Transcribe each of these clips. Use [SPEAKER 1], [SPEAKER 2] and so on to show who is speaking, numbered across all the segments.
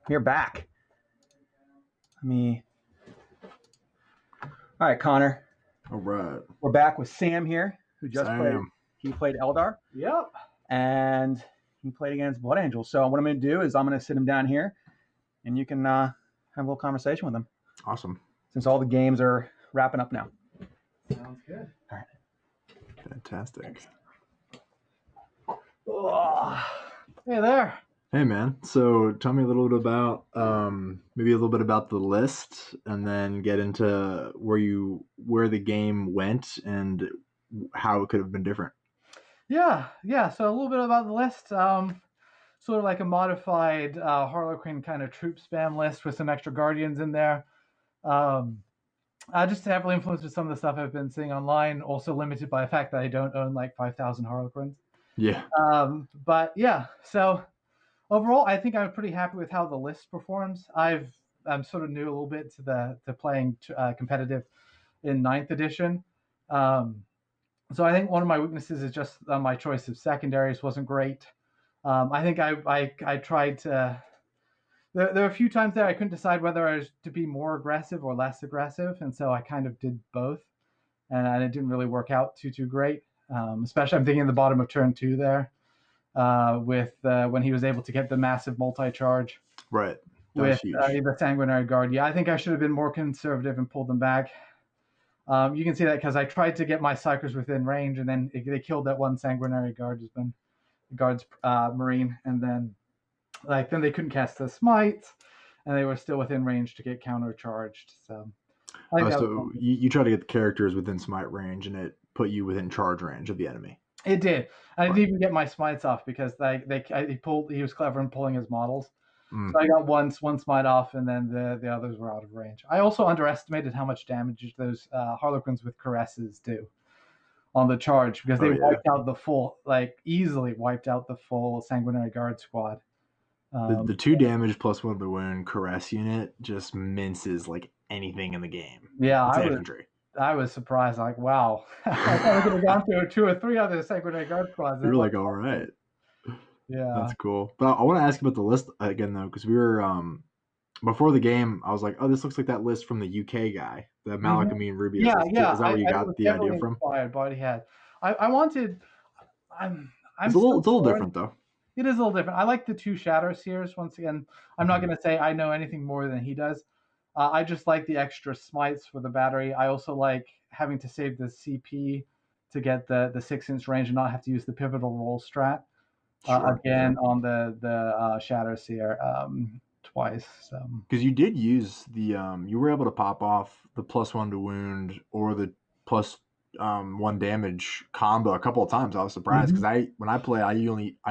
[SPEAKER 1] We're back. All right, Connor.
[SPEAKER 2] All right.
[SPEAKER 1] We're back with Sam here, who just played.
[SPEAKER 2] Sam.
[SPEAKER 1] He played Aeldari.
[SPEAKER 3] Yep.
[SPEAKER 1] And he played against Blood Angel. So what I'm going to do is I'm going to sit him down here, and you can have a little conversation with him.
[SPEAKER 2] Awesome.
[SPEAKER 1] Since all the games are wrapping up now.
[SPEAKER 3] Sounds good.
[SPEAKER 1] All right.
[SPEAKER 2] Fantastic.
[SPEAKER 3] Oh, hey there.
[SPEAKER 2] Hey, man. So tell me a little bit about maybe a little bit about the list, and then get into where the game went and how it could have been different.
[SPEAKER 3] Yeah. So a little bit about the list. Sort of like a modified Harlequin kind of troop spam list with some extra guardians in there. Just heavily influenced with some of the stuff I've been seeing online. Also limited by the fact that I don't own like 5,000 Harlequins.
[SPEAKER 2] Yeah.
[SPEAKER 3] But yeah. So overall, I think I'm pretty happy with how the list performs. I'm sort of new a little bit to playing competitive in 9th edition. So I think one of my weaknesses is just my choice of secondaries wasn't great. I think I tried to. There were a few times there I couldn't decide whether I was to be more aggressive or less aggressive, and so I kind of did both, and it didn't really work out too great. Especially I'm thinking the bottom of turn 2 there, with when he was able to get the massive multi-charge.
[SPEAKER 2] Right.
[SPEAKER 3] With the Sanguinary Guard. Yeah, I think I should have been more conservative and pulled them back. You can see that because I tried to get my Psychers within range, and then they killed that one Sanguinary Guard's Marine, and then they couldn't cast the Smites, and they were still within range to get countercharged. So
[SPEAKER 2] so you try to get the characters within smite range, and it put you within charge range of the enemy.
[SPEAKER 3] It did. I didn't even get my Smites off because he was clever in pulling his models. So I got one smite off, and then the others were out of range. I also underestimated how much damage those Harlequins with caresses do on the charge, because they easily wiped out the full Sanguinary Guard squad.
[SPEAKER 2] The 2 damage plus 1 to wound caress unit just minces like anything in the game.
[SPEAKER 3] Yeah,
[SPEAKER 2] it's infantry.
[SPEAKER 3] I was surprised. Like, wow, I thought I could have gone through 2 or 3 other Sanguinary Guard squads.
[SPEAKER 2] You're like, all right.
[SPEAKER 3] Yeah,
[SPEAKER 2] that's cool. But I want to ask about the list again, though, because we were before the game. I was like, "Oh, this looks like that list from the UK guy, the Malik Amin Rubius."
[SPEAKER 3] Yeah.
[SPEAKER 2] Is that where you got the idea from?
[SPEAKER 3] Inspired by what he had. I wanted.
[SPEAKER 2] It's a little different, though.
[SPEAKER 3] It is a little different. I like the 2 Shatter Seers. Once again, I'm not going to say I know anything more than he does. I just like the extra smites for the battery. I also like having to save the CP to get the 6-inch range and not have to use the pivotal roll strat. Again on the Shatter Seer twice.
[SPEAKER 2] Because you did use the you were able to pop off the +1 to wound or the plus 1 damage combo a couple of times. I was surprised because when I play, I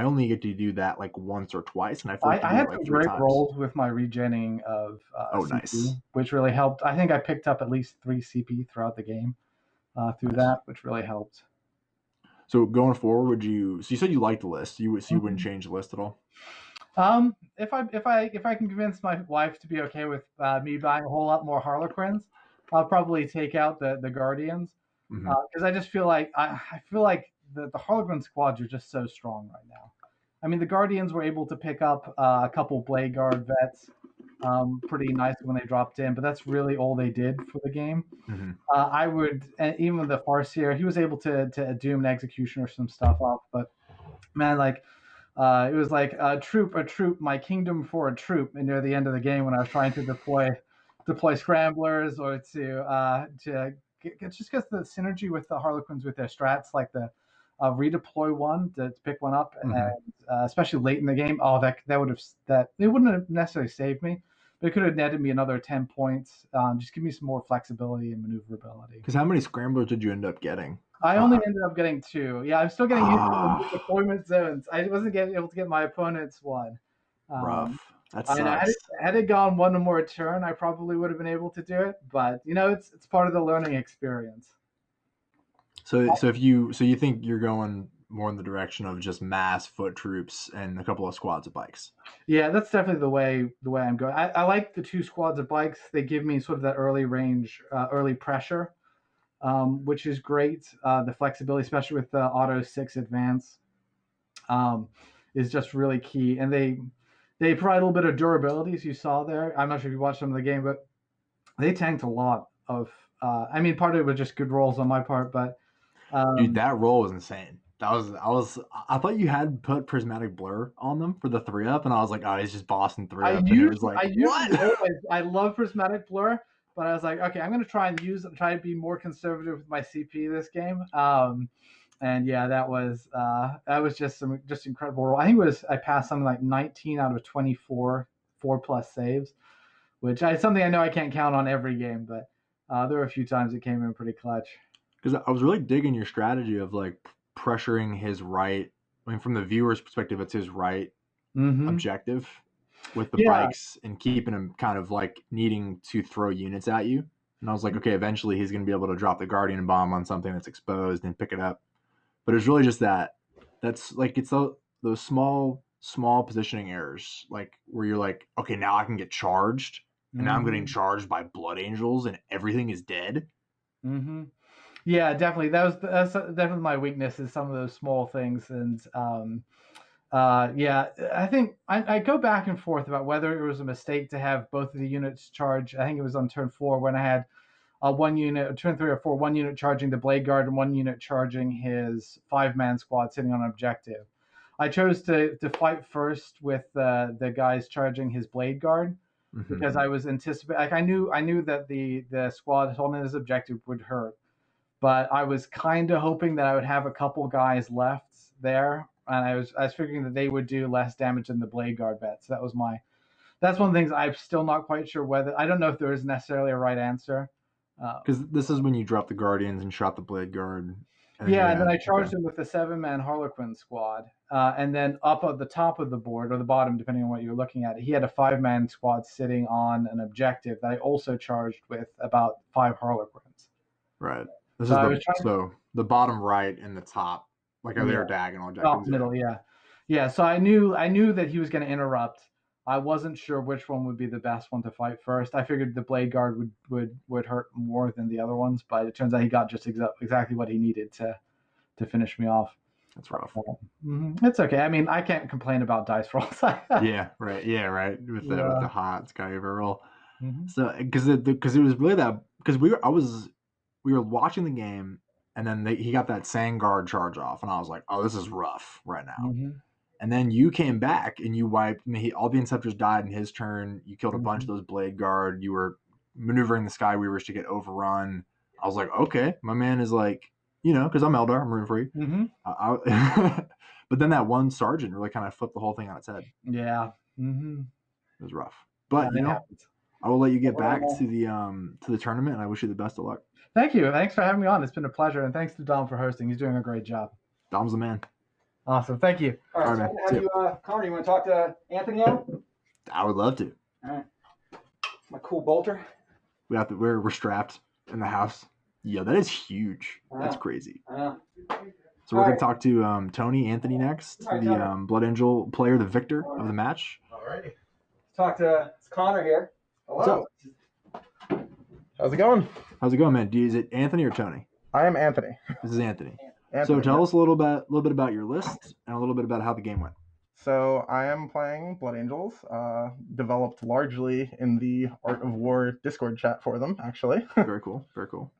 [SPEAKER 2] only get to do that like once or twice, and I
[SPEAKER 3] had some great rolls with my regenning of CP,
[SPEAKER 2] nice,
[SPEAKER 3] which really helped. I think I picked up at least 3 CP throughout the game through that, which really helped.
[SPEAKER 2] So going forward, you said you liked the list. You wouldn't change the list at all?
[SPEAKER 3] If I can convince my wife to be okay with me buying a whole lot more Harlequins, I'll probably take out the Guardians, because I just feel like the Harlequin squads are just so strong right now. I mean, the Guardians were able to pick up a couple Blade Guard vets pretty nice when they dropped in, but that's really all they did for the game. I would, even with the Farseer, he was able to doom an Executioner some stuff off, but man, like it was like a troop, my kingdom for a troop, and near the end of the game when I was trying to deploy scramblers or to get just because the synergy with the Harlequins with their strats, like the redeploy one to pick one up, and especially late in the game. Oh, that it wouldn't have necessarily saved me, but it could have netted me another 10 points. Just give me some more flexibility and maneuverability.
[SPEAKER 2] Because how many scramblers did you end up getting?
[SPEAKER 3] I only ended up getting 2. Yeah, I'm still getting used to the deployment zones. I wasn't able to get my opponent's one.
[SPEAKER 2] Rough. That sucks.
[SPEAKER 3] Had it gone one more turn, I probably would have been able to do it. But it's part of the learning experience.
[SPEAKER 2] So you think you're going more in the direction of just mass foot troops and a couple of squads of bikes?
[SPEAKER 3] Yeah, that's definitely the way I'm going. I like the 2 squads of bikes. They give me sort of that early range, early pressure, which is great. The flexibility, especially with the auto 6 advance, is just really key. And They provide a little bit of durability, as you saw there. I'm not sure if you watched some of the game, but they tanked a lot of. I mean, part of it was just good rolls on my part, but
[SPEAKER 2] Dude, that roll was insane. I thought you had put prismatic blur on them for the 3-up, and I was like, oh, he's just bossing 3-up, and it was like, what?
[SPEAKER 3] I love prismatic blur, but I was like, okay, I'm going to try to be more conservative with my CP this game. And yeah, that was just incredible roll. I think I passed something like 19 out of 24 4+ saves, which is something I know I can't count on every game, but there were a few times it came in pretty clutch.
[SPEAKER 2] Because I was really digging your strategy of like pressuring his right. I mean, from the viewer's perspective, it's his right objective with the bikes and keeping him kind of like needing to throw units at you. And I was like, okay, eventually he's going to be able to drop the Guardian Bomb on something that's exposed and pick it up. But it's really just that's like, it's those small positioning errors, like where you're like, okay, now I can get charged, and now I'm getting charged by Blood Angels and everything is dead.
[SPEAKER 3] Yeah, definitely. That's definitely my weakness, is some of those small things. And yeah, I think I go back and forth about whether it was a mistake to have both of the units charge. I think it was on turn 4 when I had one unit, turn 3 or 4, one unit charging the Blade Guard and one unit charging his 5-man squad sitting on an objective. I chose to fight first with the guys charging his Blade Guard because I was anticipating. Like I knew that the squad holding his objective would hurt, but I was kind of hoping that I would have a couple guys left there, and I was figuring that they would do less damage than the Blade Guard bet. So that's one of the things I'm still not quite sure whether. I don't know if there is necessarily a right answer.
[SPEAKER 2] Because this is when you dropped the Guardians and shot the Blade Guard.
[SPEAKER 3] And then I charged him with the 7-man Harlequin squad. And then up at the top of the board, or the bottom, depending on what you're looking at, he had a 5-man squad sitting on an objective that I also charged with about 5 Harlequins.
[SPEAKER 2] Right. This is the bottom right and the top, like they're diagonal objectives.
[SPEAKER 3] Middle, yeah. Yeah, so I knew that he was going to interrupt. I wasn't sure which one would be the best one to fight first. I figured the Blade Guard would hurt more than the other ones, but it turns out he got just exactly what he needed to finish me off.
[SPEAKER 2] That's rough.
[SPEAKER 3] It's okay. I mean, I can't complain about dice rolls.
[SPEAKER 2] Yeah, right. Yeah, right. With the hot Skyver roll. So because it was really that, because we were watching the game, and then he got that Sangard charge off, and I was like, oh, this is rough right now. And then you came back and you wiped. I mean, all the Inceptors died in his turn. You killed a bunch of those Blade Guard. You were maneuvering the Skyweavers to get overrun. I was like, okay, my man is like, because I'm Eldar, I'm rune free. But then that one sergeant really kind of flipped the whole thing on its head.
[SPEAKER 3] Yeah.
[SPEAKER 2] It was rough. But I will let you get back to the tournament, and I wish you the best of luck.
[SPEAKER 3] Thank you. Thanks for having me on. It's been a pleasure, and thanks to Dom for hosting. He's doing a great job.
[SPEAKER 2] Dom's the man.
[SPEAKER 3] Awesome. Thank you.
[SPEAKER 1] All right, man. Conor, you want to talk to Anthony now?
[SPEAKER 2] I would love to.
[SPEAKER 1] All right. My cool bolter.
[SPEAKER 2] We're strapped in the house. Yeah, that is huge. That's crazy. So we're going to talk to Tony Anthony next, the Blood Angel player, the victor of the match.
[SPEAKER 1] All righty. It's Conor here. Hello.
[SPEAKER 4] How's it going?
[SPEAKER 2] How's it going, man? Is it Anthony or Tony?
[SPEAKER 4] I am Anthony.
[SPEAKER 2] This is Anthony. So tell us a little bit about your list and a little bit about how the game went.
[SPEAKER 4] So I am playing Blood Angels, developed largely in the Art of War Discord chat for them, actually.
[SPEAKER 2] Very cool. Very cool.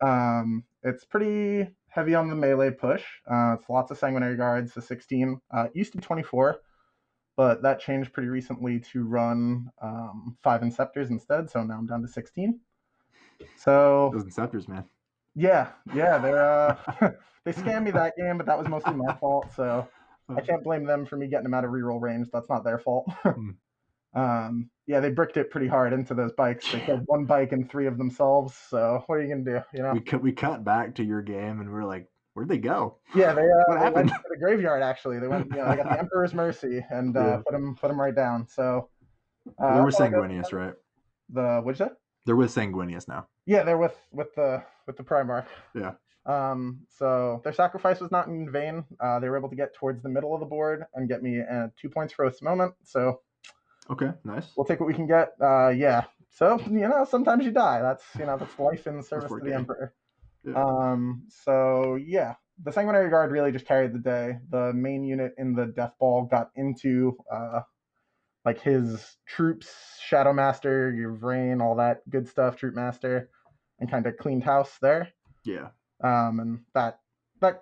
[SPEAKER 4] It's pretty heavy on the melee push. It's lots of Sanguinary Guards, the 16. It used to be 24, but that changed pretty recently to run 5 Inceptors instead, so now I'm down to 16. So
[SPEAKER 2] those Inceptors, man.
[SPEAKER 4] Yeah, they're they scammed me that game, but that was mostly my fault, so I can't blame them for me getting them out of reroll range. That's not their fault. Yeah, they bricked it pretty hard into those bikes. They killed 1 bike and 3 of themselves. So what are you gonna do?
[SPEAKER 2] We cut back to your game and we're like, where'd they go?
[SPEAKER 4] Yeah, they went to the graveyard. Actually, they went. They got the Emperor's Mercy and put them right down. So
[SPEAKER 2] they're with Sanguinius, right?
[SPEAKER 4] What'd you say?
[SPEAKER 2] They're with Sanguinius now.
[SPEAKER 4] Yeah, they're with the Primarch.
[SPEAKER 2] Yeah.
[SPEAKER 4] So their sacrifice was not in vain. They were able to get towards the middle of the board and get me 2 points for this moment. So
[SPEAKER 2] okay, nice.
[SPEAKER 4] We'll take what we can get. Yeah. So sometimes you die. That's life in service to the Emperor. Yeah. So yeah, the Sanguinary Guard really just carried the day. The main unit in the Death Ball got into like his troops, Shadow Master, your Vrain, all that good stuff, Troop Master, and kind of cleaned house there.
[SPEAKER 2] Yeah.
[SPEAKER 4] And that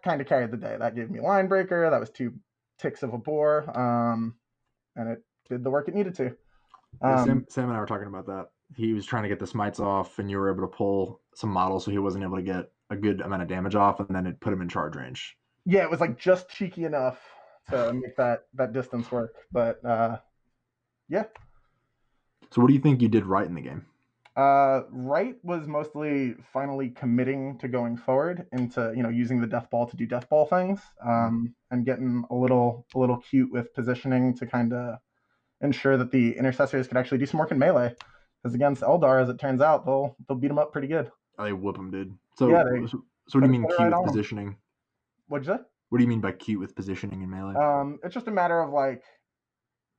[SPEAKER 4] kind of carried the day. That gave me Line Breaker. That was 2 ticks of a boar. And it did the work it needed to.
[SPEAKER 2] Sam and I were talking about that. He was trying to get the smites off, and you were able to pull some models, so he wasn't able to get a good amount of damage off, and then it put him in charge range.
[SPEAKER 4] Yeah, it was like just cheeky enough to make that distance work. But yeah.
[SPEAKER 2] So what do you think you did right in the game?
[SPEAKER 4] Right was mostly finally committing to going forward into, using the death ball to do death ball things, and getting a little cute with positioning to kind of ensure that the intercessors could actually do some work in melee. Because against Eldar, as it turns out, they'll beat them up pretty good.
[SPEAKER 2] Oh, they whoop them, dude. So,
[SPEAKER 4] Yeah,
[SPEAKER 2] so what do you mean cute
[SPEAKER 4] right
[SPEAKER 2] with positioning?
[SPEAKER 4] What'd you say?
[SPEAKER 2] What do you mean by cute with positioning in melee?
[SPEAKER 4] It's just a matter of like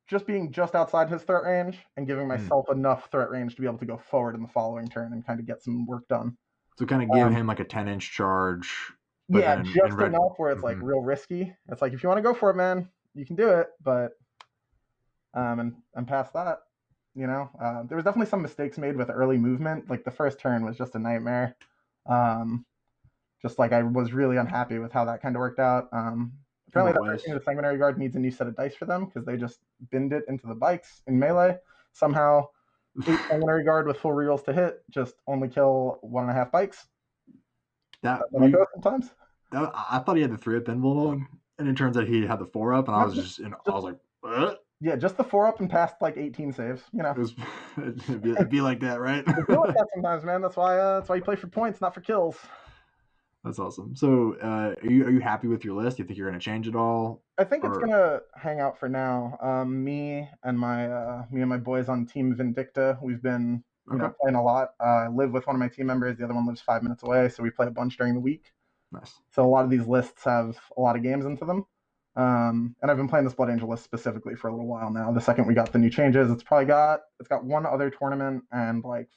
[SPEAKER 4] just being just outside his threat range and giving myself enough threat range to be able to go forward in the following turn and kind of get some work done.
[SPEAKER 2] So kind of give him like a 10-inch charge.
[SPEAKER 4] Yeah, just enough where it's like real risky. It's like, if you want to go for it, man, you can do it. But and past that, there was definitely some mistakes made with early movement. Like the first turn was just a nightmare. Just like I was really unhappy with how that kind of worked out. Apparently that person in the Sanguinary Guard needs a new set of dice for them because they just binned it into the bikes in melee. Somehow 8 Sanguinary Guard with full rerolls to hit just only kill 1.5 bikes. That's how it goes sometimes.
[SPEAKER 2] I thought he had the 3-up pinball on, and it turns out he had the 4-up, and I was like, what?
[SPEAKER 4] Yeah, just the 4-up and past like 18 saves.
[SPEAKER 2] It'd be like that, right?
[SPEAKER 4] It'd be like that sometimes, man. That's why you play for points, not for kills.
[SPEAKER 2] That's awesome. So, are you happy with your list? Do you think you're going to change it all?
[SPEAKER 4] I think it's going to hang out for now. Me and my boys on Team Vindicta, we've been playing a lot. I live with one of my team members. The other one lives 5 minutes away, so we play a bunch during the week.
[SPEAKER 2] Nice.
[SPEAKER 4] So a lot of these lists have a lot of games into them. And I've been playing this Blood Angel list specifically for a little while now. The second we got the new changes, it's got one other tournament and like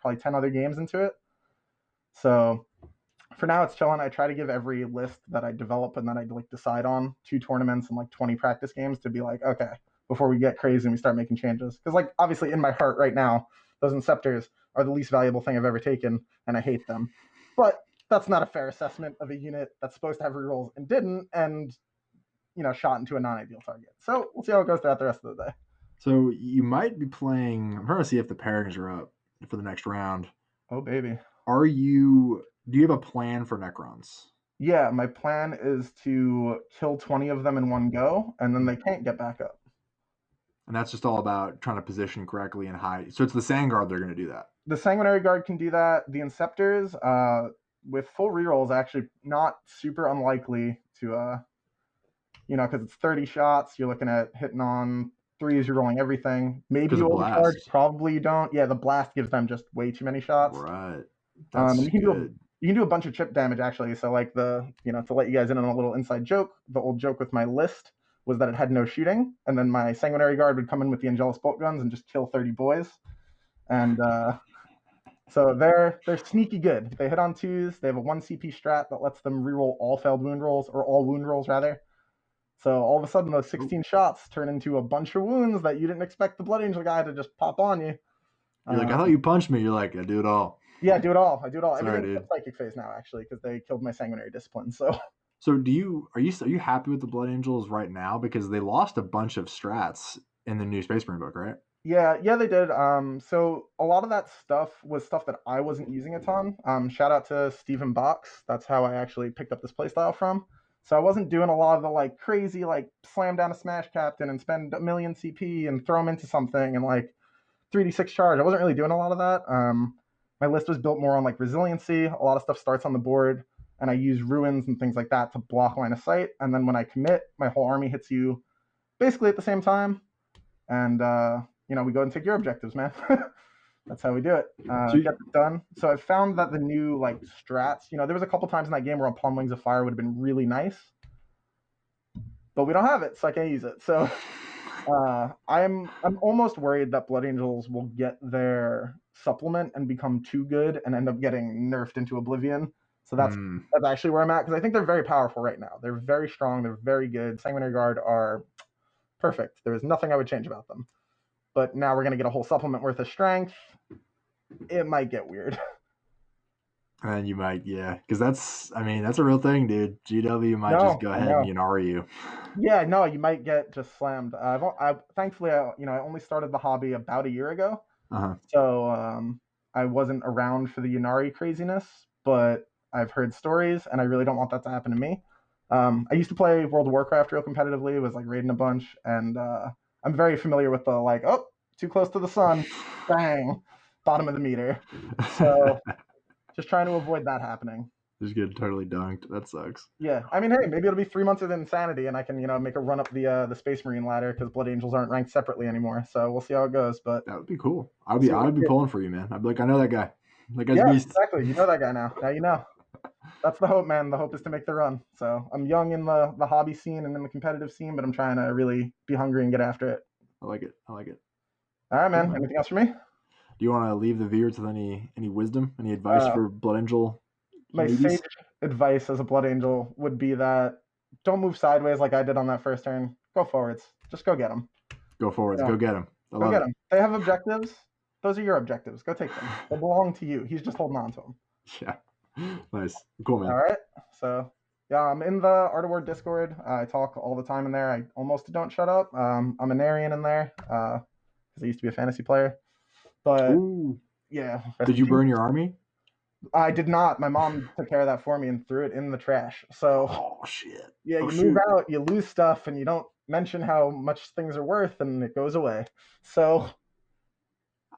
[SPEAKER 4] probably 10 other games into it. So for now, it's chilling. I try to give every list that I develop and that I like decide on 2 tournaments and like 20 practice games to be like, okay, before we get crazy and we start making changes. Because like obviously in my heart right now, those Inceptors are the least valuable thing I've ever taken, and I hate them. But that's not a fair assessment of a unit that's supposed to have rerolls and didn't, and shot into a non-ideal target. So we'll see how it goes throughout the rest of the day.
[SPEAKER 2] So you might be playing. I'm trying to see if the pairings are up for the next round.
[SPEAKER 4] Oh baby.
[SPEAKER 2] Do you have a plan for Necrons?
[SPEAKER 4] Yeah, my plan is to kill 20 of them in one go, and then they can't get back up.
[SPEAKER 2] And that's just all about trying to position correctly and hide. So it's the Sandguard they're going to do that.
[SPEAKER 4] The Sanguinary Guard can do that. The Inceptors, with full rerolls, actually not super unlikely to, because it's 30 shots. You're looking at hitting on 3s. You're rolling everything. Maybe you overcharge. Probably you don't. Yeah, the blast gives them just way too many shots.
[SPEAKER 2] Right.
[SPEAKER 4] That's good. You can do a bunch of chip damage actually. So like to let you guys in on a little inside joke, the old joke with my list was that it had no shooting, and then my Sanguinary Guard would come in with the Angelus bolt guns and just kill 30 boys. And so they're sneaky good. They hit on 2s. They have a 1 CP strat that lets them reroll all failed wound rolls, or all wound rolls rather. So all of a sudden those 16 shots turn into a bunch of wounds that you didn't expect the Blood Angel guy to just pop on you.
[SPEAKER 2] You're like, I thought you punched me. You're like, I do it all.
[SPEAKER 4] Yeah, I do it all.
[SPEAKER 2] Sorry,
[SPEAKER 4] Everything's in psychic phase now, actually, because they killed my Sanguinary Discipline. So
[SPEAKER 2] are you happy with the Blood Angels right now? Because they lost a bunch of strats in the new Space Marine book, right?
[SPEAKER 4] Yeah, they did. So a lot of that stuff was stuff that I wasn't using a ton. Shout out to Steven Box. That's how I actually picked up this playstyle from. So I wasn't doing a lot of the like crazy like slam down a Smash Captain and spend 1 million CP and throw them into something and like 3d6 charge. I wasn't really doing a lot of that. My list was built more on like resiliency. A lot of stuff starts on the board, and I use ruins and things like that to block line of sight. And then when I commit, my whole army hits you basically at the same time. And we go and take your objectives, man. That's how we do it. Get it done. So I found that the new like strats, there was a couple times in that game where a Palm Wings of Fire would have been really nice, but we don't have it, so I can't use it. So I'm almost worried that Blood Angels will get their supplement and become too good and end up getting nerfed into oblivion. So that's actually where I'm at, because I think they're very powerful right now. They're very strong. They're very good. Sanguinary Guard are perfect. There was nothing I would change about them. But now we're going to get a whole supplement worth of strength. It might get weird.
[SPEAKER 2] And you might, yeah, because that's a real thing, dude. GW might just go ahead and Yunari you.
[SPEAKER 4] Yeah, no, you might get just slammed. Thankfully, I only started the hobby about a year ago, so I wasn't around for the Yunari craziness. But I've heard stories, and I really don't want that to happen to me. I used to play World of Warcraft real competitively. It was like raiding a bunch, and I'm very familiar with the too close to the sun, bang, bottom of the meter. So just trying to avoid that happening.
[SPEAKER 2] Just get totally dunked. That sucks.
[SPEAKER 4] Yeah, I mean, hey, maybe it'll be 3 months of insanity, and I can make a run up the Space Marine ladder because Blood Angels aren't ranked separately anymore. So we'll see how it goes. But
[SPEAKER 2] that would be cool. I'd be pulling for you, man. I'd be like, I know that guy. That guy's beast.
[SPEAKER 4] Exactly. You know that guy now. Now you know. That's the hope, man. The hope is to make the run. So I'm young in the hobby scene and in the competitive scene, but I'm trying to really be hungry and get after it.
[SPEAKER 2] I like it.
[SPEAKER 4] All right, man. Cool. Anything else for me?
[SPEAKER 2] Do you want to leave the viewers with any wisdom, any advice for Blood Angel?
[SPEAKER 4] My sage advice as a Blood Angel would be that don't move sideways like I did on that first turn. Go forwards. Just go get them.
[SPEAKER 2] Go forwards. Go get them.
[SPEAKER 4] Go get them. They have objectives. Those are your objectives. Go take them. They belong to you. He's just holding on to them.
[SPEAKER 2] Yeah. Nice. Cool, man.
[SPEAKER 4] All right. So, yeah, I'm in the Art of War Discord. I talk all the time in there. I almost don't shut up. I'm a Narian in there because I used to be a fantasy player. But, yeah.
[SPEAKER 2] Did you burn your army?
[SPEAKER 4] I did not. My mom took care of that for me and threw it in the trash. So,
[SPEAKER 2] shit.
[SPEAKER 4] Yeah, you move out, you lose stuff, and you don't mention how much things are worth, and it goes away. So,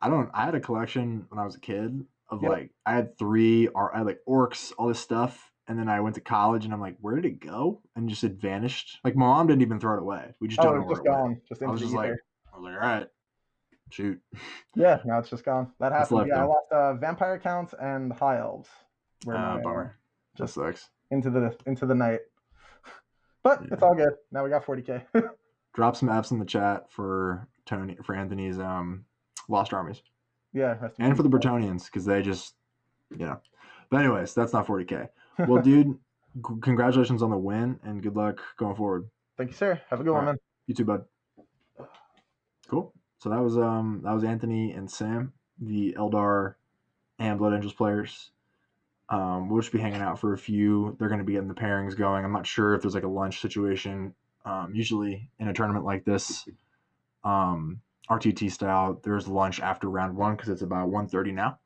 [SPEAKER 2] I had a collection when I was a kid of I had orcs, all this stuff, and then I went to college, and I'm like, where did it go? And just it vanished. Like my mom didn't even throw it away. We just don't know where it went. I was like, all right. Shoot.
[SPEAKER 4] Yeah, now it's just gone. That happened. Yeah, I lost vampire counts and high elves.
[SPEAKER 2] Bummer. Just sucks.
[SPEAKER 4] Into the night. But it's all good. Now we got 40K.
[SPEAKER 2] Drop some F's in the chat for Anthony's Lost Armies.
[SPEAKER 4] Yeah.
[SPEAKER 2] And for the Bretonians, because they just But anyways, that's not 40K. Well, dude, congratulations on the win and good luck going forward.
[SPEAKER 4] Thank you, sir. Have a good one, man.
[SPEAKER 2] You too, bud. Cool. So that was Anthony and Sam, the Eldar and Blood Angels players. We'll just be hanging out for a few. They're going to be getting the pairings going. I'm not sure if there's like a lunch situation. Usually in a tournament like this, RTT style, there's lunch after round 1 because it's about 1:30 now.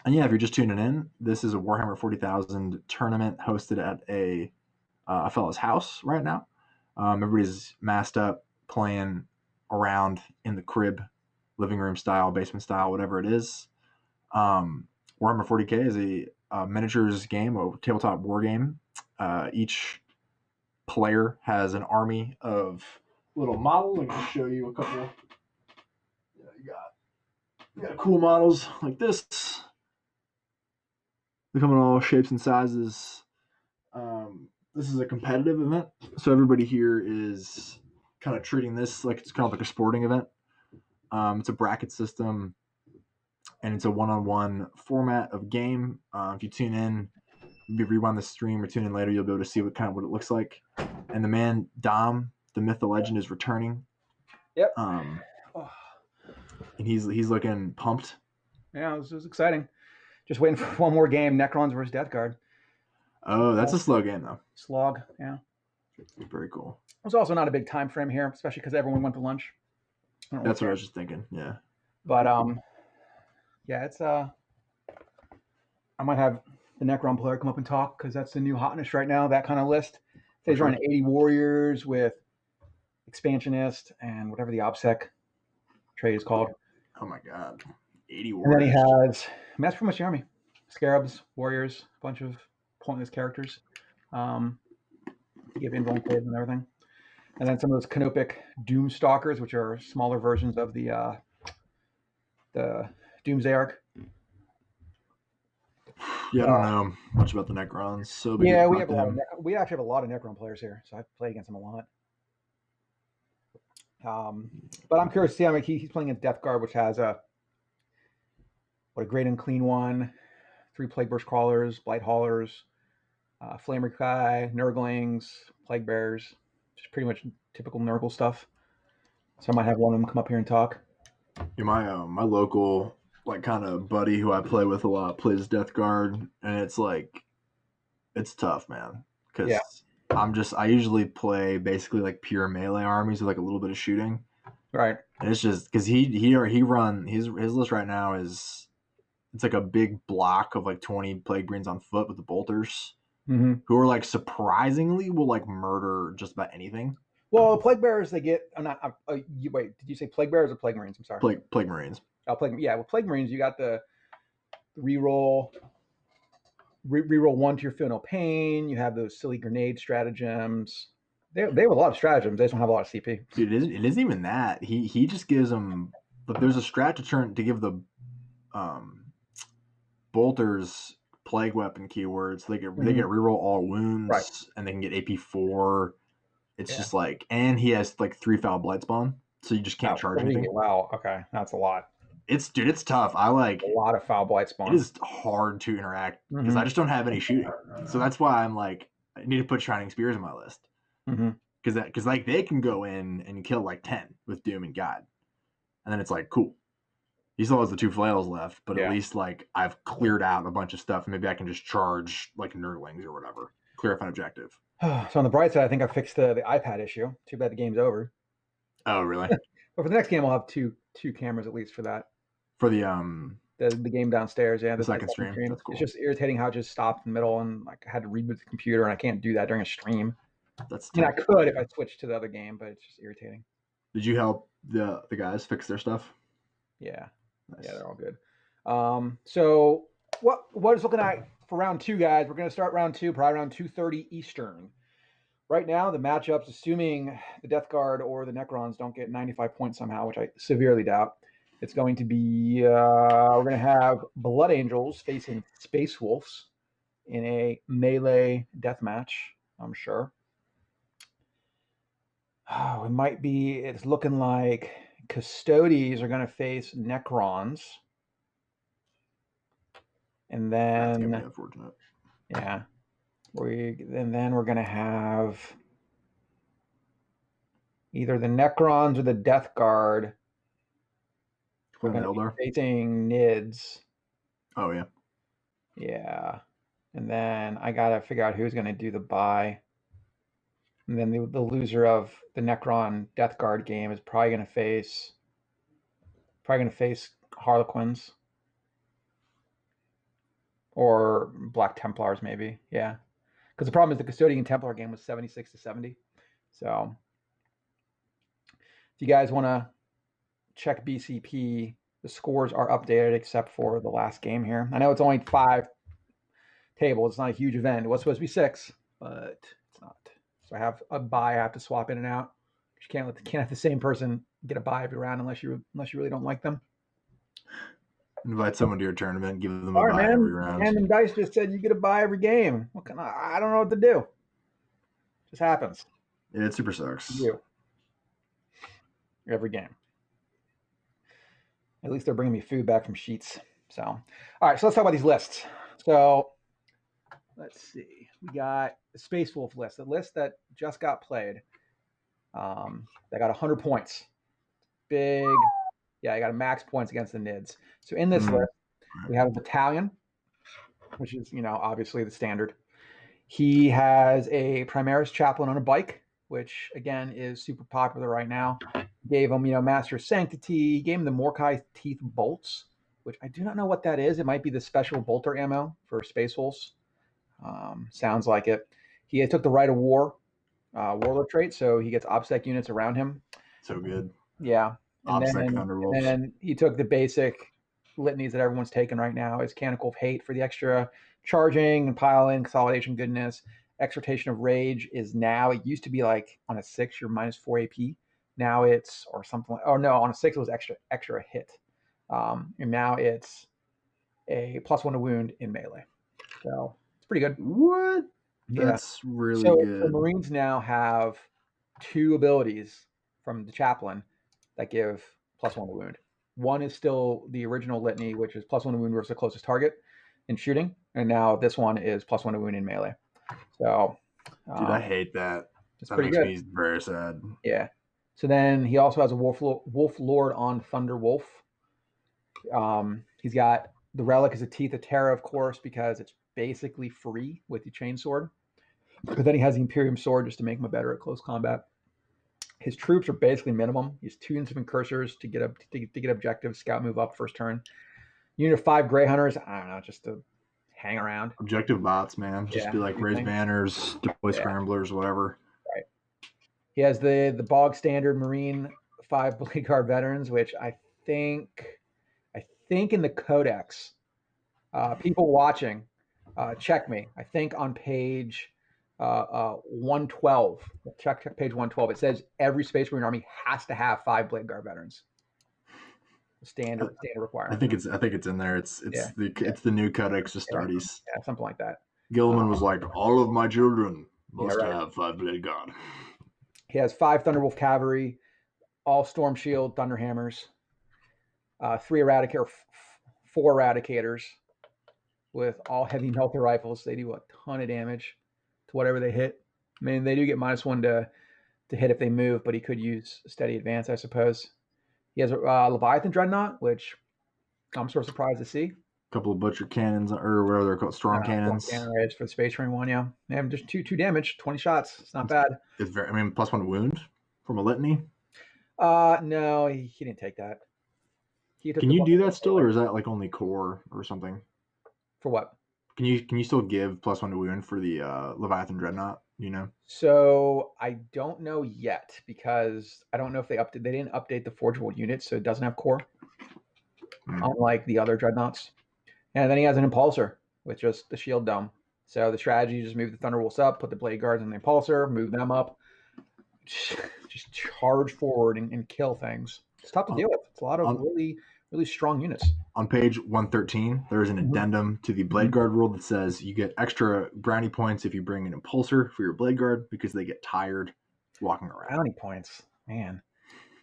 [SPEAKER 2] And yeah, if you're just tuning in, this is a Warhammer 40,000 tournament hosted at a fellow's house right now. Everybody's masked up, playing around in the crib, living room style, basement style, whatever it is. Warhammer 40K is a miniatures game, a tabletop war game. Each player has an army of little models. I'm going to show you a couple. You got cool models like this. They come in all shapes and sizes. This is a competitive event, so everybody here is kind of treating this like it's kind of like a sporting event. It's a bracket system, and it's a one-on-one format of game. If you tune in, maybe rewind the stream or tune in later, you'll be able to see what it looks like. And the man Dom, the myth, the legend, is returning.
[SPEAKER 1] Yep.
[SPEAKER 2] And he's looking pumped.
[SPEAKER 1] Yeah, it was exciting. Just waiting for one more game, Necrons versus Death Guard.
[SPEAKER 2] Oh, that's a slow game though.
[SPEAKER 1] Slog, yeah.
[SPEAKER 2] Very cool.
[SPEAKER 1] It was also not a big time frame here, especially because everyone went to lunch.
[SPEAKER 2] That's what I was just thinking. Yeah.
[SPEAKER 1] But yeah, it's I might have the Necron player come up and talk because that's the new hotness right now. That kind of list. He's running 80 warriors with expansionist and whatever the OBSEC trade is called.
[SPEAKER 2] Oh my god, 80 warriors.
[SPEAKER 1] And then he has. That's pretty much the army. Scarabs, warriors, a bunch of pointless characters. You have invulnerable and everything. And then some of those canopic Doom Stalkers, which are smaller versions of the Doomsday Arc.
[SPEAKER 2] Yeah, I don't know much about the Necrons. So
[SPEAKER 1] yeah, we actually have a lot of Necron players here, so I play against them a lot. But I'm curious to see how he's playing against Death Guard, which has a great and clean one, 3 Plague Burst Crawlers, Blight Haulers, Flamer Kai, Nurglings, Plague Bearers, Just pretty much typical Nurgle stuff. So I might have one of them come up here and talk.
[SPEAKER 2] Yeah, my local like kind of buddy who I play with a lot plays Death Guard, and it's like it's tough, man. Because I usually play basically like pure melee armies with like a little bit of shooting.
[SPEAKER 1] Right.
[SPEAKER 2] And it's just because he run his list right now is it's like a big block of like 20 Plague Marines on foot with the bolters, who are like surprisingly will like murder just about anything.
[SPEAKER 1] Well, Plague Bearers, they get. I'm not. Wait, did you say Plague Bearers or Plague Marines? I'm sorry.
[SPEAKER 2] Plague Marines.
[SPEAKER 1] Oh, with Plague Marines, you got the reroll 1 to your feel no pain. You have those silly grenade stratagems. They have a lot of stratagems. They just don't have a lot of CP.
[SPEAKER 2] Dude, it isn't even that. He just gives them. But there's a strat to give the bolters plague weapon keywords. They get reroll all wounds, and they can get AP4. It's just like, and he has like 3 foul blight spawn, so you just can't charge anything.
[SPEAKER 1] Wow, okay, that's a lot.
[SPEAKER 2] It's tough. I like
[SPEAKER 1] a lot of foul blight spawn.
[SPEAKER 2] It is hard to interact because I just don't have any shooting, so that's why I'm like, I need to put Shining Spears on my list because like they can go in and kill like 10 with Doom and God, and then it's like cool. He still has the 2 flails left, but at least like I've cleared out a bunch of stuff, and maybe I can just charge like Nurglings or whatever, clear up an objective.
[SPEAKER 1] So on the bright side, I think I fixed the iPad issue. Too bad the game's over.
[SPEAKER 2] Oh, really?
[SPEAKER 1] But for the next game, I'll have two cameras at least for that.
[SPEAKER 2] For the
[SPEAKER 1] game downstairs,
[SPEAKER 2] the second stream. That's cool.
[SPEAKER 1] It's just irritating how it just stopped in the middle, and like I had to reboot the computer, and I can't do that during a stream. I could if I switched to the other game, but it's just irritating.
[SPEAKER 2] Did you help the guys fix their stuff?
[SPEAKER 1] Yeah, nice. Yeah, they're all good. So what is looking at for round 2, guys? We're going to start round 2, probably around 2:30 Eastern. Right now, the matchups, assuming the Death Guard or the Necrons don't get 95 points somehow, which I severely doubt, it's going to be, we're going to have Blood Angels facing Space Wolves in a melee death match, I'm sure. Oh, it's looking like Custodies are going to face Necrons. And then,
[SPEAKER 2] that's gonna be unfortunate.
[SPEAKER 1] Yeah. Then we're going to have either the Necrons or the Death Guard. We're going to be facing Nids.
[SPEAKER 2] Oh, yeah.
[SPEAKER 1] Yeah. And then I got to figure out who's going to do the bye. And then the loser of the Necron Death Guard game is probably going to face Harlequins. Or Black Templars, maybe. Yeah. Because the problem is the Custodian Templar game was 76-70. So if you guys want to check BCP, the scores are updated except for the last game here. I know it's only 5 tables. It's not a huge event. It was supposed to be 6, but it's not. So I have a bye I have to swap in and out. You can't have the same person get a bye every round unless you really don't like them.
[SPEAKER 2] Invite someone to your tournament, give them a bye every round.
[SPEAKER 1] Random Dice just said you get a bye every game. I don't know what to do. It just happens.
[SPEAKER 2] Yeah, it super sucks.
[SPEAKER 1] Every game. At least they're bringing me food back from Sheets. So, all right, so let's talk about these lists. So, let's see. We got the Space Wolf list, the list that just got played. They got 100 points. Big. Yeah, I got a max points against the Nids. So in this list, we have a battalion, which is, obviously the standard. He has a Primaris Chaplain on a bike, which, again, is super popular right now. Gave him, Master of Sanctity. He gave him the Morkai Teeth Bolts, which I do not know what that is. It might be the special bolter ammo for Space Wolves. Sounds like it. He took the Rite of War warlord trait, so he gets OBSEC units around him.
[SPEAKER 2] So good.
[SPEAKER 1] Yeah. And then he took the basic litanies that everyone's taking right now. Is Canticle of Hate for the extra charging and piling, consolidation goodness. Exhortation of Rage is now, it used to be like on a 6, you're -4 AP. Now it's, or something like, on a 6 it was extra hit. And now it's a +1 to wound in melee. So it's pretty good.
[SPEAKER 2] What? That's really good.
[SPEAKER 1] So the Marines now have 2 abilities from the Chaplain that give +1 to wound. One is still the original litany, which is +1 to wound versus the closest target in shooting. And now this one is +1 to wound in melee. So,
[SPEAKER 2] dude, I hate that.
[SPEAKER 1] It's
[SPEAKER 2] that
[SPEAKER 1] pretty
[SPEAKER 2] makes
[SPEAKER 1] good.
[SPEAKER 2] me very sad.
[SPEAKER 1] Yeah. So then he also has a Wolf Lord on Thunder Wolf. He's got the relic is a Teeth of Terra, of course, because it's basically free with the chain sword. But then he has the Imperium sword just to make him better at close combat. His troops are basically minimum. He has 2 Infinite Cursors to get objectives, scout move up first turn. Unit of 5 Grey Hunters, I don't know, just to hang around.
[SPEAKER 2] Objective bots, man. Just
[SPEAKER 1] Yeah,
[SPEAKER 2] be like raise banners, deploy scramblers, whatever.
[SPEAKER 1] Right. He has the bog standard Marine 5 Blade Guard veterans, which I think in the Codex, people watching, check me. I think on page 112, check page 112. It says every Space Marine army has to have 5 Blade Guard veterans. Standard requirement.
[SPEAKER 2] I think it's in there. It's the new Codex Astartes.
[SPEAKER 1] Yeah, something like that.
[SPEAKER 2] Gilliman was like, all of my children must have 5 Blade Guard.
[SPEAKER 1] He has 5 Thunderwolf cavalry, all Storm Shield Thunderhammers, 4 Eradicators with all heavy melter rifles. They do a ton of damage to whatever they hit. I mean, they do get -1 to hit if they move, but he could use a steady advance, I suppose. He has a Leviathan Dreadnought, which I'm sort of surprised to see.
[SPEAKER 2] A couple of butcher cannons, or whatever they're called, storm cannons.
[SPEAKER 1] Cannon rays for the Space Marine one, yeah. And just 2 damage, 20 shots. It's not bad.
[SPEAKER 2] It's very. I mean, +1 wound from a litany.
[SPEAKER 1] No, he didn't take that.
[SPEAKER 2] Can you do that still, or is that like only core or something?
[SPEAKER 1] For what?
[SPEAKER 2] Can you still give +1 to wound for the Leviathan Dreadnought? You know.
[SPEAKER 1] So I don't know yet because I don't know if they didn't update the forgeable unit, so it doesn't have core, unlike the other dreadnoughts. And then he has an impulsor with just the shield dome. So the strategy is just move the Thunderwolves up, put the Blade Guards in the impulsor, move them up, just charge forward and kill things. It's tough to deal with. It's a lot of really, really strong units.
[SPEAKER 2] On page 113, there is an addendum to the Blade Guard rule that says you get extra brownie points if you bring an impulsor for your Blade Guard because they get tired walking around.
[SPEAKER 1] Brownie points, man.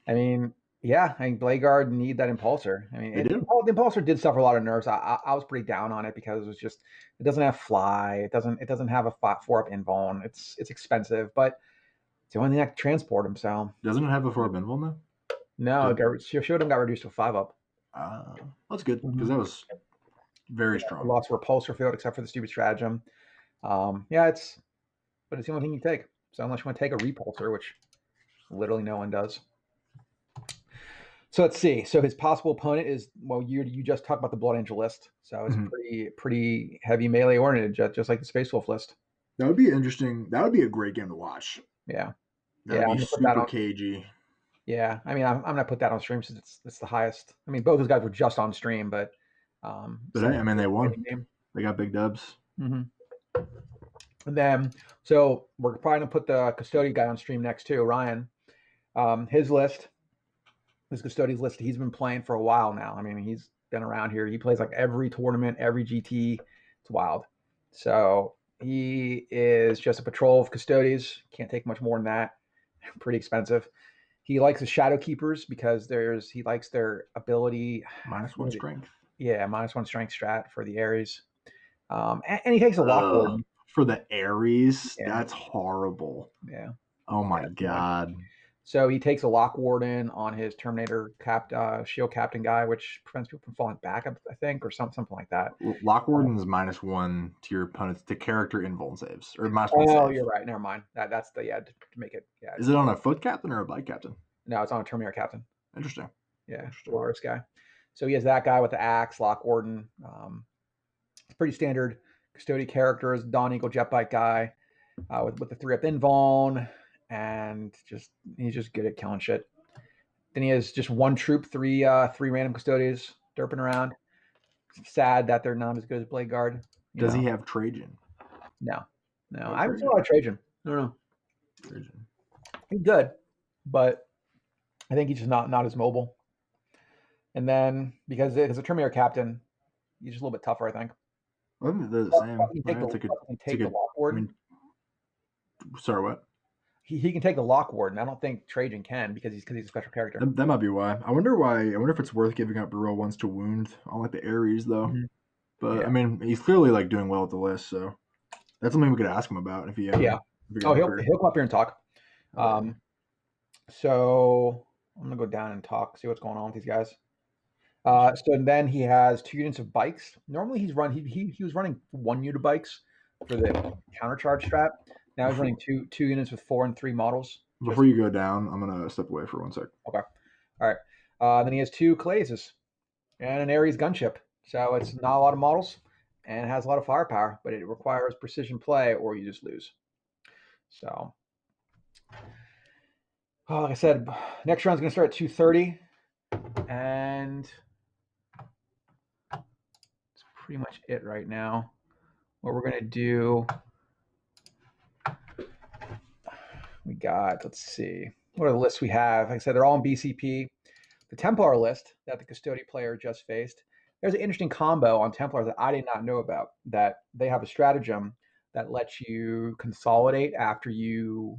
[SPEAKER 1] I mean, yeah, I think Blade Guard need that impulsor. I mean, the impulsor did suffer a lot of nerfs. I was pretty down on it because it was just it doesn't have fly. It doesn't have a 4-up invuln. It's expensive, but it's the only thing that can transport him. So
[SPEAKER 2] doesn't it have a 4-up invuln though?
[SPEAKER 1] No, Showdown got reduced to a 5-up.
[SPEAKER 2] That's good because that was very strong.
[SPEAKER 1] Lost repulsor field except for the stupid stratagem. But it's the only thing you take. So unless you want to take a repulsor, which literally no one does. So let's see. So his possible opponent is you just talked about the Blood Angel list. So it's pretty heavy melee oriented, just like the Space Wolf list.
[SPEAKER 2] That would be interesting. That would be a great game to watch.
[SPEAKER 1] Yeah.
[SPEAKER 2] That would be super cagey.
[SPEAKER 1] Yeah, I mean, I'm gonna put that on stream since it's the highest. I mean, both those guys were just on stream, but
[SPEAKER 2] I mean, they won. They got big dubs.
[SPEAKER 1] And then, so we're probably gonna put the Custodian guy on stream next too, Ryan. His Custodian's list, he's been playing for a while now. I mean, he's been around here. He plays like every tournament, every GT. It's wild. So he is just a patrol of Custodians. Can't take much more than that. Pretty expensive. He likes the Shadow Keepers because he likes their ability.
[SPEAKER 2] -1 strength.
[SPEAKER 1] Yeah, -1 strength strat for the Ares. And he takes a Lock Warden.
[SPEAKER 2] For the Ares? Yeah. That's horrible.
[SPEAKER 1] Yeah.
[SPEAKER 2] Oh my God.
[SPEAKER 1] So he takes a Lock Warden on his Terminator shield captain guy, which prevents people from falling back, I think, or something like that.
[SPEAKER 2] Lock Warden is -1 to your opponent's character invuln saves. Or -1
[SPEAKER 1] Oh,
[SPEAKER 2] save.
[SPEAKER 1] You're right. Never mind. That's to make it. Yeah.
[SPEAKER 2] Is it on a foot captain or a bike captain?
[SPEAKER 1] No, it's on a Terminator captain.
[SPEAKER 2] Interesting.
[SPEAKER 1] Yeah, Dolores guy. So he has that guy with the axe, Lock Warden. It's pretty standard Custodian characters. Dawn Eagle jet bike guy with the 3-up invuln. And he's just good at killing shit. Then he has just 1 troop, 3 random Custodians derping around. Sad that they're not as good as Blade Guard.
[SPEAKER 2] Does he have Trajan?
[SPEAKER 1] No. I haven't seen a lot of Trajan. No.
[SPEAKER 2] Trajan.
[SPEAKER 1] He's good, but I think he's just not as mobile. And then because it's a Terminator captain, he's just a little bit tougher, I think.
[SPEAKER 2] I think they're the same.
[SPEAKER 1] He can take the Lock Warden.
[SPEAKER 2] Sorry, what?
[SPEAKER 1] He can take the Lock Warden. I don't think Trajan can because he's a special character.
[SPEAKER 2] That might be why. I wonder if it's worth giving up reroll ones to wound on like the Ares though. But I mean, he's clearly like doing well with the list, so that's something we could ask him about if he.
[SPEAKER 1] He'll come up here and talk. So I'm gonna go down and talk, see what's going on with these guys. So then he has 2 units of bikes. Normally he was running 1 unit of bikes for the countercharge strat. Now he's running two units with 4 and 3 models.
[SPEAKER 2] Before you go down, I'm gonna step away for 1 sec.
[SPEAKER 1] Okay. All right. Then he has 2 Calaises and an Ares gunship. So it's not a lot of models and it has a lot of firepower, but it requires precision play or you just lose. So, like I said, next round's going to start at 2:30, and that's pretty much it right now. What we're going to do, we got, let's see, what are the lists we have? Like I said, they're all in BCP. The Templar list that the Custody player just faced, there's an interesting combo on Templar that I did not know about, that they have a stratagem that lets you consolidate after you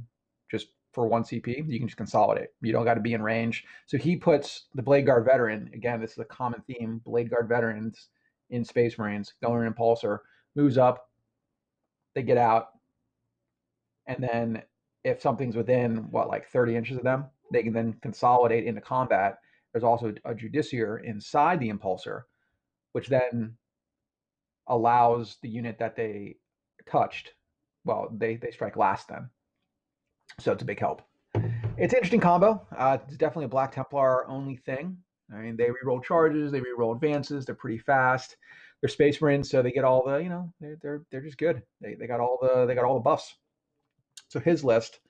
[SPEAKER 1] just for 1 CP, you can just consolidate. You don't got to be in range. So he puts the Blade Guard veteran, again, this is a common theme, Blade Guard veterans in Space Marines, going in Impulsor, moves up, they get out, and then if something's within, like 30 inches of them, they can then consolidate into combat. There's also a Judiciary inside the Impulsor, which then allows the unit that they touched, well, they strike last then. So it's a big help. It's an interesting combo. It's definitely a Black Templar only thing. I mean, they reroll charges, they reroll advances, they're pretty fast. They're Space Marines, so they get all the, they're just good. They got all the buffs. So his list,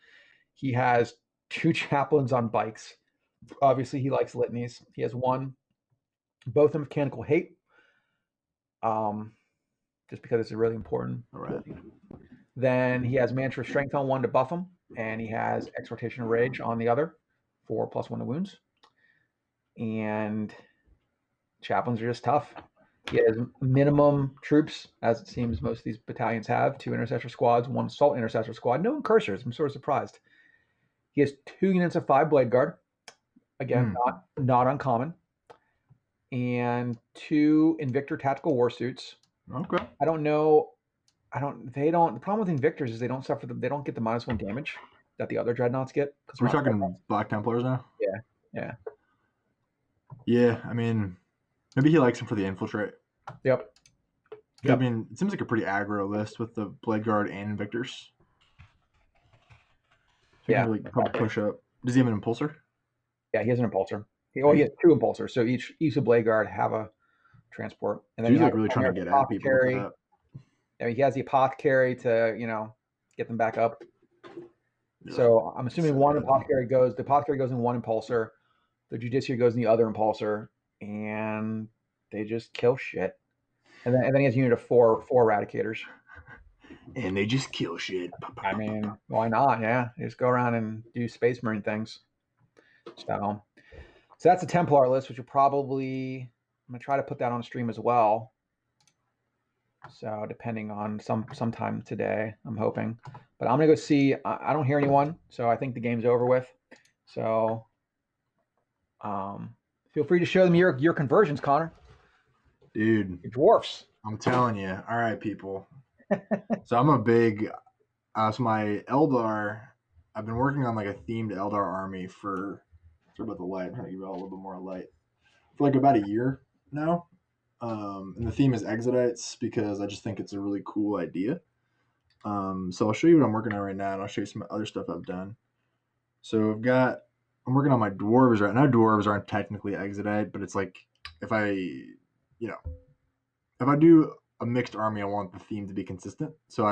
[SPEAKER 1] he has 2 chaplains on bikes. Obviously, he likes litanies. He has 1, both of mechanical hate. Just because it's really important.
[SPEAKER 2] All right.
[SPEAKER 1] Then he has Mantra Strength on 1 to buff him, and he has Exhortation of Rage on the other for +1 to wounds. And chaplains are just tough. He has minimum troops, as it seems most of these battalions have, 2 intercessor squads, 1 assault intercessor squad, no incursors. I'm sort of surprised. He has 2 units of 5 Blade Guard. Again, not uncommon. And 2 Invictor tactical war suits.
[SPEAKER 2] Okay.
[SPEAKER 1] I don't know. The problem with Invictors is they don't get the -1 damage that the other dreadnoughts get.
[SPEAKER 2] We're talking Black Templars now?
[SPEAKER 1] Yeah.
[SPEAKER 2] Yeah, I mean, maybe he likes them for the infiltrate.
[SPEAKER 1] Yep.
[SPEAKER 2] I mean, it seems like a pretty aggro list with the Blade Guard and Invictors. So
[SPEAKER 1] Yeah.
[SPEAKER 2] really probably push up. Does he have an Impulsor?
[SPEAKER 1] Yeah, he has an Impulsor. He has 2 Impulsors, so each of Blade Guard have a transport. And then
[SPEAKER 2] he's like really trying to get at people with that.
[SPEAKER 1] I mean, he has the Apothecary to, get them back up. Yeah. So I'm assuming the Apothecary goes in 1 Impulsor, the Judiciary goes in the other Impulsor, and they just kill shit. And then he has a unit of 4 Eradicators.
[SPEAKER 2] And they just kill shit.
[SPEAKER 1] I mean, why not? Yeah, they just go around and do Space Marine things. So that's a Templar list, which I'm going to try to put that on stream as well. So depending on sometime today, I'm hoping. But I'm going to go see. I don't hear anyone, so I think the game's over with. So feel free to show them your conversions, Connor.
[SPEAKER 2] Dude.
[SPEAKER 1] Your dwarfs.
[SPEAKER 2] I'm telling you. All right, people. So I'm a big so my Eldar, I've been working on like a themed Eldar army for about the light. I'm trying to give you all a little bit more light. For like about a year now. And the theme is Exodites because I just think it's a really cool idea. So I'll show you what I'm working on right now, and I'll show you some other stuff I've done. So I'm working on my dwarves right now. Dwarves aren't technically Exodite, but it's like if I do a mixed army, I want the theme to be consistent. So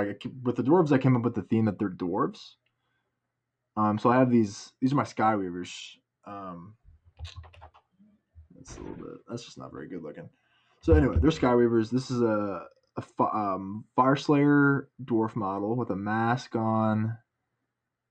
[SPEAKER 2] with the dwarves, I came up with the theme that they're dwarves. So I have these are my Skyweavers. That's just not very good looking. So anyway, they're Skyweavers. This is a Fireslayer dwarf model with a mask on.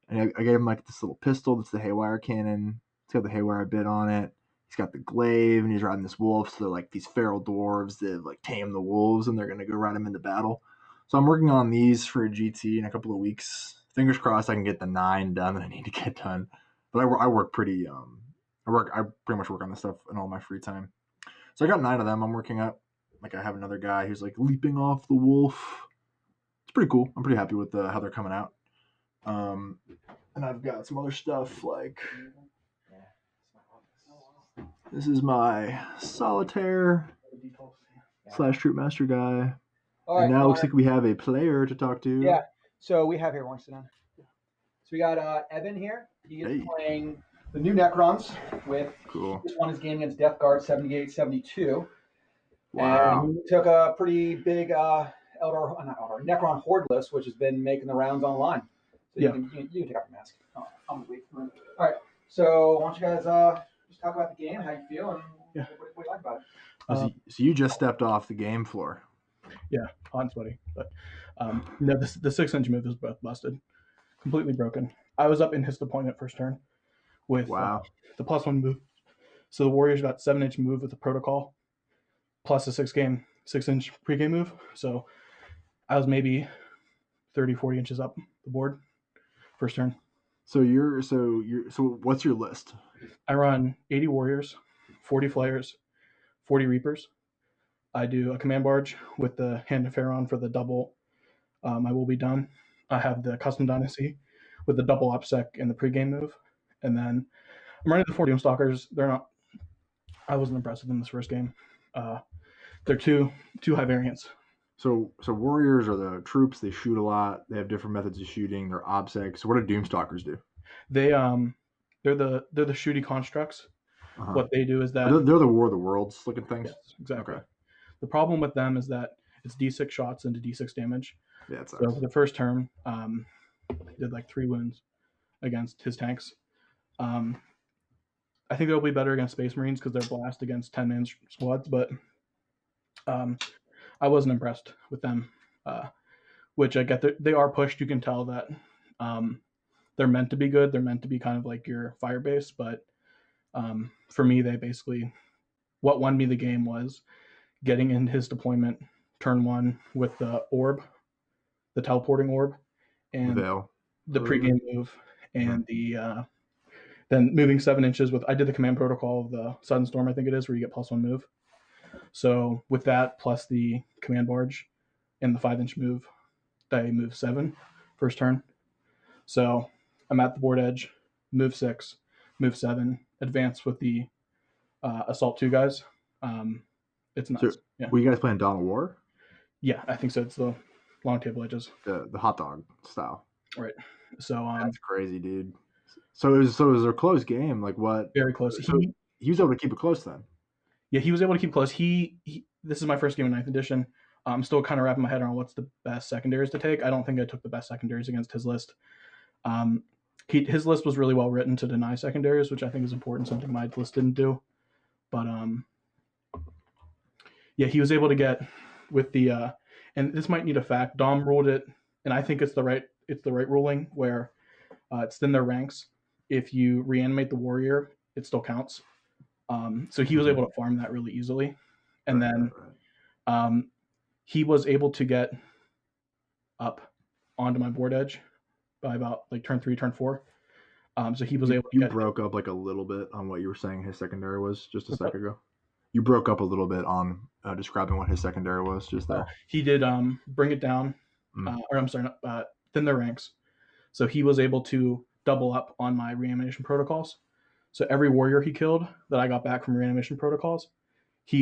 [SPEAKER 2] And I gave him like this little pistol. That's the Haywire cannon. It's got the Haywire bit on it. He's got the glaive, and he's riding this wolf. So they're like these feral dwarves that like tame the wolves, and they're gonna go ride them into battle. So I'm working on these for a GT in a couple of weeks. Fingers crossed I can get the 9 done that I need to get done. But I work pretty. I pretty much work on this stuff in all my free time. So I got 9 of them. I'm working up. Like I have another guy who's like leaping off the wolf. It's pretty cool. I'm pretty happy with how they're coming out. And I've got some other stuff like this is my solitaire / troop master guy.
[SPEAKER 1] All
[SPEAKER 2] and now it looks
[SPEAKER 1] Connor.
[SPEAKER 2] like we have a player to talk to.
[SPEAKER 1] Yeah. So we have here, one sit down. So we got Evan here. He is playing the new Necrons with Just won his game against Death Guard 78-72.
[SPEAKER 2] Wow.
[SPEAKER 1] And he took a pretty big Necron horde list, which has been making the rounds online. So you can take off your mask. Oh, I'm gonna wait for him. All right. So why don't you guys just talk about the game, how you feel, and what you like about it.
[SPEAKER 2] So you just stepped off the game floor.
[SPEAKER 5] Yeah, hot and sweaty. But no, the 6-inch move is both busted, completely broken. I was up in his deployment first turn with the +1 move. So the Warriors got 7-inch move with the protocol, plus a 6-inch pregame move. So I was maybe 30, 40 inches up the board first turn.
[SPEAKER 2] So what's your list?
[SPEAKER 5] I run 80 Warriors, 40 Flayers, 40 Reapers. I do a command barge with the Hand of Pharaoh for the double. I will be done. I have the custom Dynasty with the double OPSEC and the pregame move. And then I'm running the 4 Doomstalkers. They're not. I wasn't impressed with them this first game. They're too high variance.
[SPEAKER 2] So Warriors are the troops. They shoot a lot. They have different methods of shooting. They're OPSEC. So what do Doomstalkers do?
[SPEAKER 5] They're the shooty constructs. Uh-huh. What they do is that
[SPEAKER 2] they're the War of the Worlds looking things.
[SPEAKER 5] Yes, exactly. Okay. The problem with them is that it's D6 shots into D6 damage.
[SPEAKER 2] Yeah, it sucks.
[SPEAKER 5] So for the first turn, he did like 3 wounds against his tanks. I think they'll be better against Space Marines because they're blast against 10-man squads, but I wasn't impressed with them, which I get. They are pushed. You can tell that they're meant to be good. They're meant to be kind of like your fire base, but for me, they basically, what won me the game was getting in his deployment turn 1 with the orb, the teleporting orb, and the pregame move, and then moving 7 inches with. I did the command protocol of the Sudden Storm, I think it is, where you get +1 move. So with that plus the command barge and the 5-inch move, I move 7 first turn. So I'm at the board edge, move 6, move 7, advance with the assault 2 guys. It's nuts.
[SPEAKER 2] So, were you guys playing Dawn of War?
[SPEAKER 5] Yeah, I think so. It's the long table edges.
[SPEAKER 2] The hot dog style.
[SPEAKER 5] Right. So
[SPEAKER 2] that's crazy, dude. So it was a close game. Like what?
[SPEAKER 5] Very close.
[SPEAKER 2] So he was able to keep it close then.
[SPEAKER 5] Yeah, he was able to keep close. This is my first game in 9th edition. I'm still kind of wrapping my head around what's the best secondaries to take. I don't think I took the best secondaries against his list. His list was really well written to deny secondaries, which I think is important, something my list didn't do. But he was able to get with the and this might need a fact. Dom ruled it, and I think it's the right ruling where it's in their ranks. If you reanimate the warrior, it still counts. So he was able to farm that really easily, and then he was able to get up onto my board edge by about like turn 3, turn 4. So he was able to
[SPEAKER 2] You broke up like a little bit on what you were saying his secondary was just a second ago. You broke up a little bit on describing what his secondary was just there.
[SPEAKER 5] He did bring it down, or I'm sorry, thin their ranks. So he was able to double up on my reanimation protocols. So every warrior he killed that I got back from reanimation protocols,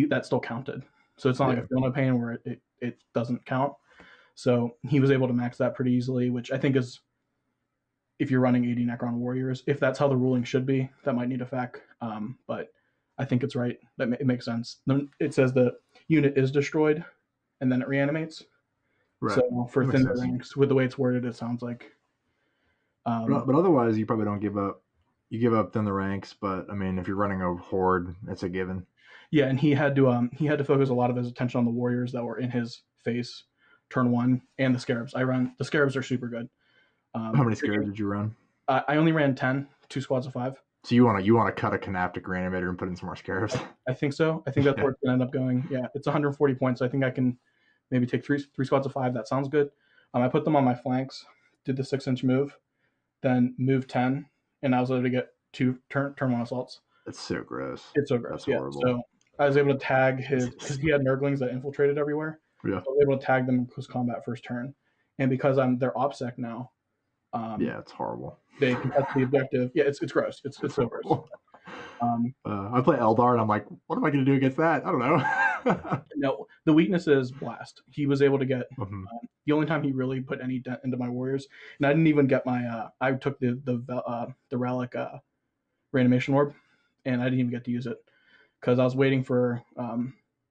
[SPEAKER 5] that still counted. So it's not like a Feel No Pain where it doesn't count. So he was able to max that pretty easily, which I think is, if you're running 80 Necron warriors, if that's how the ruling should be, that might need a fact. But I think it's right. It makes sense. It says the unit is destroyed, and then it reanimates. Right. So for thin ranks, with the way it's worded, it sounds like.
[SPEAKER 2] But otherwise, you probably don't give up. You give up thin the ranks, but I mean, if you're running a horde, it's a given.
[SPEAKER 5] Yeah, and he had to focus a lot of his attention on the warriors that were in his face, turn 1, and the scarabs. The scarabs are super good.
[SPEAKER 2] How many scarabs did you run?
[SPEAKER 5] I only ran 10, 2 squads of 5.
[SPEAKER 2] So you want to cut a Canaptic reanimator and put in some more scarabs?
[SPEAKER 5] I think so. I think that's where it's gonna end up going. Yeah, it's 140 points. So I think I can maybe take three squads of 5. That sounds good. I put them on my flanks, did the 6-inch move, then moved 10, and I was able to get 2 turn 1 assaults.
[SPEAKER 2] That's so gross.
[SPEAKER 5] It's so gross. That's horrible. So I was able to tag because he had Nurglings that infiltrated everywhere. Yeah. So I was able to tag them in close combat first turn, and because I'm their OPSEC now,
[SPEAKER 2] Yeah, it's horrible.
[SPEAKER 5] They contest the objective. Yeah, it's gross. It's so gross.
[SPEAKER 2] I play Eldar, and I'm like, what am I going to do against that? I don't know.
[SPEAKER 5] No, the weakness is Blast. He was able to get the only time he really put any dent into my warriors, and I didn't even get my. I took the relic reanimation orb, and I didn't even get to use it because I was waiting for.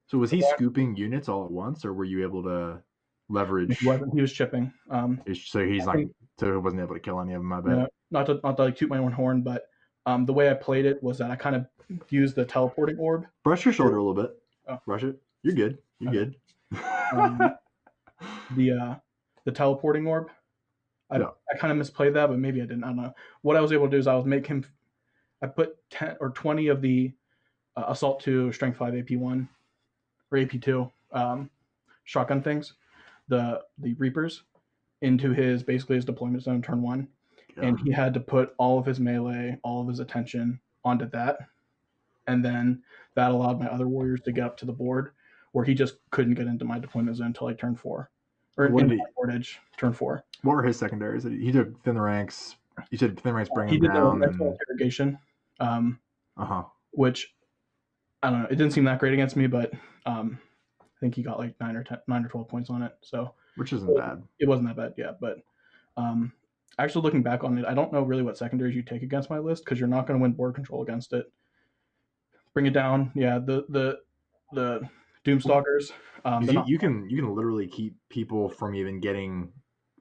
[SPEAKER 2] So was he scooping units all at once, or were you able to leverage?
[SPEAKER 5] He wasn't. He was chipping.
[SPEAKER 2] So he's like, so he wasn't able to kill any of them. I bet.
[SPEAKER 5] Not to like toot my own horn, but the way I played it was that I kind of used the teleporting orb.
[SPEAKER 2] Brush your shoulder a little bit.
[SPEAKER 5] Oh.
[SPEAKER 2] Brush it. You're good. You're good.
[SPEAKER 5] The teleporting orb. I kind of misplayed that, but maybe I didn't. I don't know. What I was able to do is I was make him. I put 10 or 20 of the Assault 2, Strength 5, AP 1, or AP 2 shotgun things, the Reapers, into his deployment zone turn 1, and he had to put all of his melee, all of his attention onto that, and then that allowed my other warriors to get up to the board, where he just couldn't get into my deployment zone until like turn 4, or into my board edge turn 4.
[SPEAKER 2] What were his secondaries? He took Thin the Ranks. You said Thin the Ranks bring him
[SPEAKER 5] down. He did
[SPEAKER 2] the
[SPEAKER 5] interrogation, which I don't know. It didn't seem that great against me, but I think he got like 9 or 12 points on it. So
[SPEAKER 2] which isn't bad.
[SPEAKER 5] It wasn't that bad, yeah. But actually looking back on it, I don't know really what secondaries you take against my list because you're not going to win board control against it. Bring it down, yeah. The Doomstalkers.
[SPEAKER 2] You can literally keep people from even getting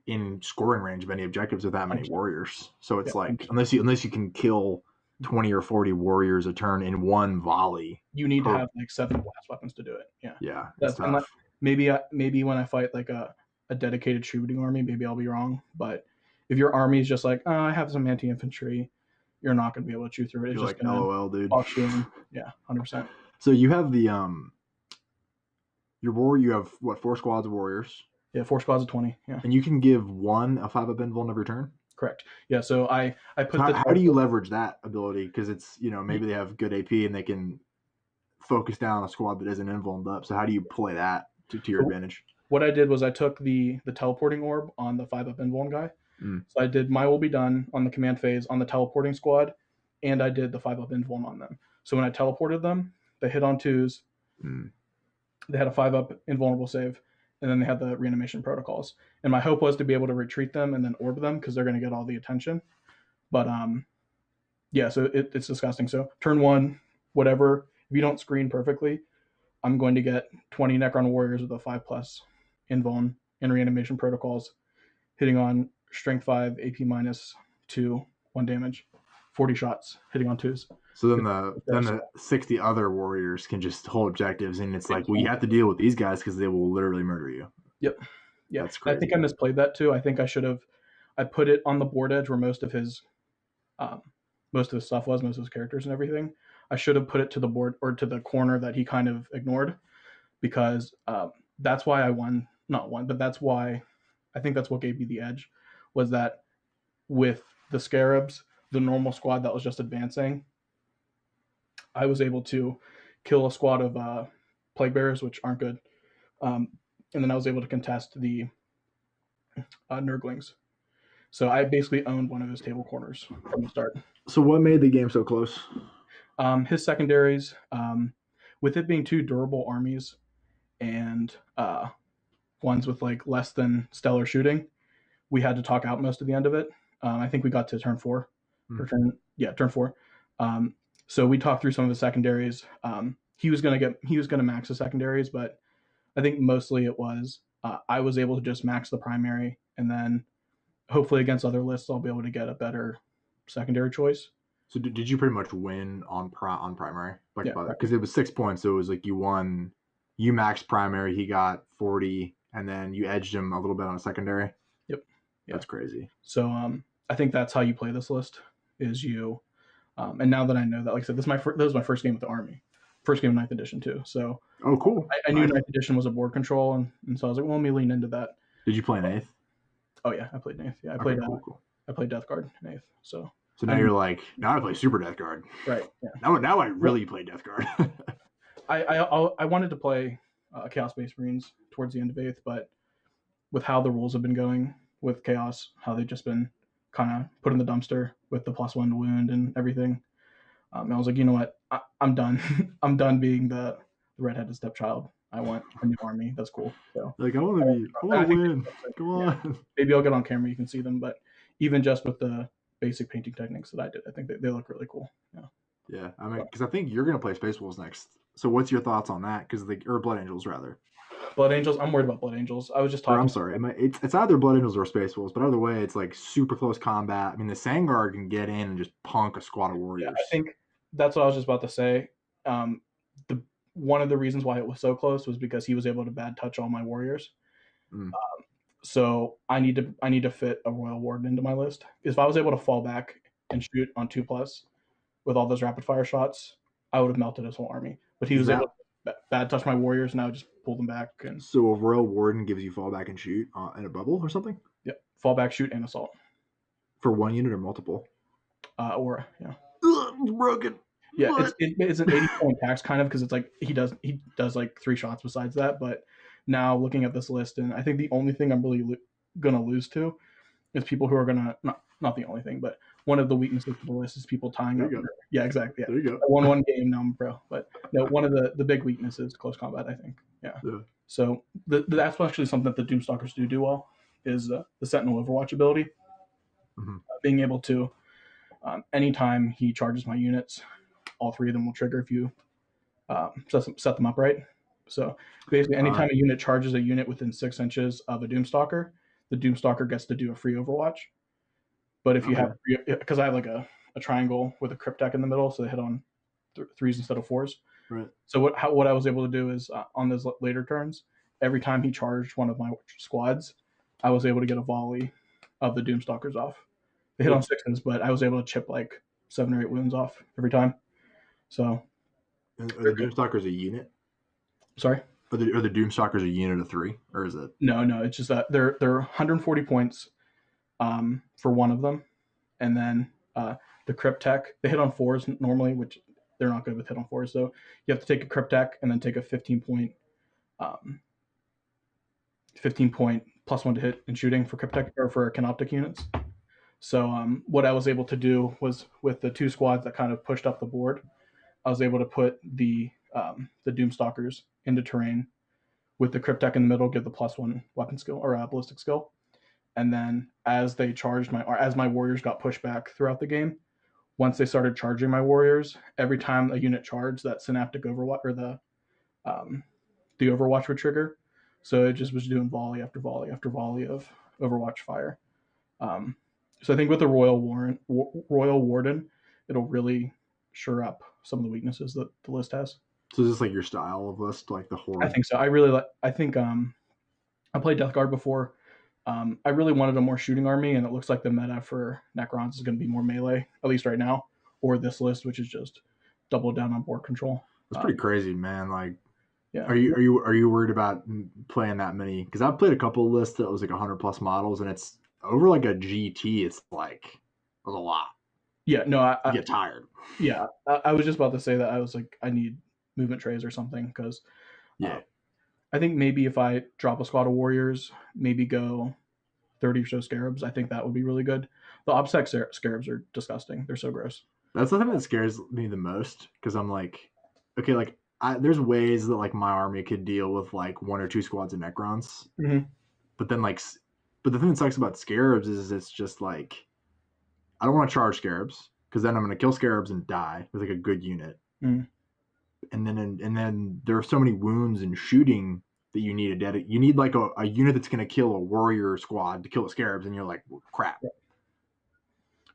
[SPEAKER 2] in scoring range of any objectives with that many warriors. So it's like unless you can kill 20 or 40 warriors a turn in one volley,
[SPEAKER 5] you need to have like 7 blast weapons to do it.
[SPEAKER 2] Yeah,
[SPEAKER 5] that's tough. Like, maybe when I fight like a dedicated shooting army, maybe I'll be wrong. But if your army is just like, oh, I have some anti-infantry, you're not going to be able to chew through it. It's
[SPEAKER 2] you're
[SPEAKER 5] just
[SPEAKER 2] like, LOL, dude.
[SPEAKER 5] Yeah, 100%.
[SPEAKER 2] So you have the your war. You have what, 4 squads of warriors?
[SPEAKER 5] Yeah, 4 squads of 20. Yeah,
[SPEAKER 2] and you can give one a 5-up invuln every turn.
[SPEAKER 5] Correct. Yeah. So I put.
[SPEAKER 2] How do you leverage that ability? Because it's maybe they have good AP and they can focus down a squad that isn't invulned up. So how do you play that to your advantage?
[SPEAKER 5] What I did was I took the teleporting orb on the 5-up invuln guy. So I did my will be done on the command phase on the teleporting squad, and I did the 5-up invuln on them. So when I teleported them, they hit on 2s. They had a 5-up invulnerable save, and then they had the reanimation protocols. And my hope was to be able to retreat them and then orb them because they're going to get all the attention. But yeah, so it's disgusting. So turn 1, whatever, if you don't screen perfectly, I'm going to get 20 Necron warriors with a 5+ invuln and reanimation protocols, hitting on Strength 5, AP -2, 1 damage, 40 shots, hitting on 2s.
[SPEAKER 2] So then the 60 other warriors can just hold objectives, and it's like, well, you have to deal with these guys because they will literally murder you.
[SPEAKER 5] Yep. Yeah.
[SPEAKER 2] That's crazy.
[SPEAKER 5] I think I misplayed that too. I think I should have. I put it on the board edge where most of his stuff was, most of his characters and everything. I should have put it to the board or to the corner that he kind of ignored, because that's why I won. Not won, but that's why I think that's what gave me the edge, was that with the Scarabs, the normal squad that was just advancing, I was able to kill a squad of Plague Bearers, which aren't good. And then I was able to contest the Nurglings. So I basically owned one of his table corners from the start.
[SPEAKER 2] So what made the game so close?
[SPEAKER 5] His secondaries, with it being 2 durable armies and ones with like less than stellar shooting, we had to talk out most of the end of it. I think we got to turn 4. Turn 4. So we talked through some of the secondaries. He was gonna max the secondaries, but I think mostly it was I was able to just max the primary, and then hopefully against other lists I'll be able to get a better secondary choice.
[SPEAKER 2] So did you pretty much win on primary? Like, because it was 6 points, so it was like you won. You maxed primary, he got 40, and then you edged him a little bit on a secondary.
[SPEAKER 5] Yep.
[SPEAKER 2] That's crazy.
[SPEAKER 5] So I think that's how you play this list. Is you, and now that I know that, like I said, this was my first game with the army, first game of 9th edition too. So
[SPEAKER 2] cool.
[SPEAKER 5] I knew 9th edition was a board control, and so I was like, well, let me lean into that.
[SPEAKER 2] Did you play an 8th?
[SPEAKER 5] Oh yeah, I played 8th. Yeah, I played.
[SPEAKER 2] Cool.
[SPEAKER 5] I played Death Guard in 8th. So
[SPEAKER 2] now you're like, now I play Super Death Guard.
[SPEAKER 5] Right. Yeah.
[SPEAKER 2] Now I really play Death Guard.
[SPEAKER 5] I wanted to play Chaos Space Marines towards the end of 8th, but with how the rules have been going with Chaos, how they've just been kind of put in the dumpster with the +1 to wound and everything. And I was like, you know what, I'm done. I'm done being the redheaded stepchild. I want a new army. That's cool. So
[SPEAKER 2] like I want to win. Come on.
[SPEAKER 5] Maybe I'll get on camera. You can see them, but even just with the basic painting techniques that I did, I think they look really cool. Yeah.
[SPEAKER 2] Yeah, I mean, because I think you're gonna play Space Wolves next. So what's your thoughts on that? Because or Blood Angels rather.
[SPEAKER 5] Blood Angels. I'm worried about Blood Angels. I was just talking.
[SPEAKER 2] I'm sorry. It's either Blood Angels or Space Wolves, but either way, it's like super close combat. I mean, the Sangard can get in and just punk a squad of warriors.
[SPEAKER 5] Yeah, I think that's what I was just about to say. One of the reasons why it was so close was because he was able to bad touch all my warriors. So I need to fit a Royal Warden into my list. If I was able to fall back and shoot on 2+ with all those rapid fire shots, I would have melted his whole army. But he was able to bad touch my warriors, and I would just pull them back. And
[SPEAKER 2] so a Royal Warden gives you fall back and shoot in a bubble or something?
[SPEAKER 5] Yep, fall back, shoot, and assault.
[SPEAKER 2] For one unit or multiple?
[SPEAKER 5] Aura, yeah.
[SPEAKER 2] It's broken.
[SPEAKER 5] Yeah, it's an 80-point tax kind of, because it's like he does like 3 shots besides that. But now looking at this list, and I think the only thing I'm really gonna lose to is people who are gonna not the only thing, but one of the weaknesses of the list is people tying up. Yeah, exactly. Yeah.
[SPEAKER 2] There you go.
[SPEAKER 5] I won one game, now I'm pro. But no, one of the big weaknesses is close combat, I think. Yeah. So that's actually something that the Doomstalkers do well, is the Sentinel Overwatch ability. Being able to, anytime he charges my units, all 3 of them will trigger if you set them up right. So basically, anytime a unit charges a unit within 6 inches of a Doomstalker, the Doomstalker gets to do a free Overwatch. But if you have, because I have like a triangle with a Cryptek in the middle, so they hit on 3s instead of 4s.
[SPEAKER 2] Right.
[SPEAKER 5] So what I was able to do is on those later turns, every time he charged one of my squads, I was able to get a volley of the Doomstalkers off. They hit on 6s, but I was able to chip like 7 or 8 wounds off every time. So,
[SPEAKER 2] are the Doomstalkers a unit?
[SPEAKER 5] Sorry?
[SPEAKER 2] Are the Doomstalkers a unit of 3, or is it?
[SPEAKER 5] No. It's just that they're 140 points for one of them, and then the Cryptek, they hit on 4s normally, which they're not good with hit on 4s. So you have to take a Cryptek and then take a 15 point +1 to hit in shooting for Cryptek or for Canoptic units. So what I was able to do was, with the 2 squads that kind of pushed up the board, I was able to put the Doomstalkers into terrain with the Cryptek in the middle, give the +1 weapon skill or ballistic skill, and then as they charged as my warriors got pushed back throughout the game, once they started charging my warriors, every time a unit charged, that synaptic overwatch or the Overwatch would trigger. So it just was doing volley after volley after volley of Overwatch fire. So I think with the Royal Warden, it'll really shore up some of the weaknesses that the list has.
[SPEAKER 2] So is this like your style of list, like the Horde?
[SPEAKER 5] I think so. I think I played Death Guard before. I really wanted a more shooting army, and it looks like the meta for Necrons is going to be more melee, at least right now, or this list, which is just double down on board control.
[SPEAKER 2] That's pretty crazy, man. Like,
[SPEAKER 5] yeah.
[SPEAKER 2] Are you worried about playing that many? Because I've played a couple of lists that was like 100+ models, and it's over like a GT. It's like a lot.
[SPEAKER 5] Yeah, no, I
[SPEAKER 2] get tired.
[SPEAKER 5] Yeah, I was just about to say that. I was like, I need movement trays or something, because I think maybe if I drop a squad of warriors, maybe go 30 or so scarabs, I think that would be really good. The OBSEC scarabs are disgusting. They're so gross.
[SPEAKER 2] That's the thing that scares me the most, because I'm like, okay, like there's ways that like my army could deal with like 1 or 2 squads of Necrons. But then but the thing that sucks about scarabs is it's just like, I don't want to charge scarabs, because then I'm going to kill scarabs and die with like a good unit. And then there are so many wounds and shooting that you need you need like a unit that's going to kill a warrior squad to kill the scarabs, and you're like, well, crap.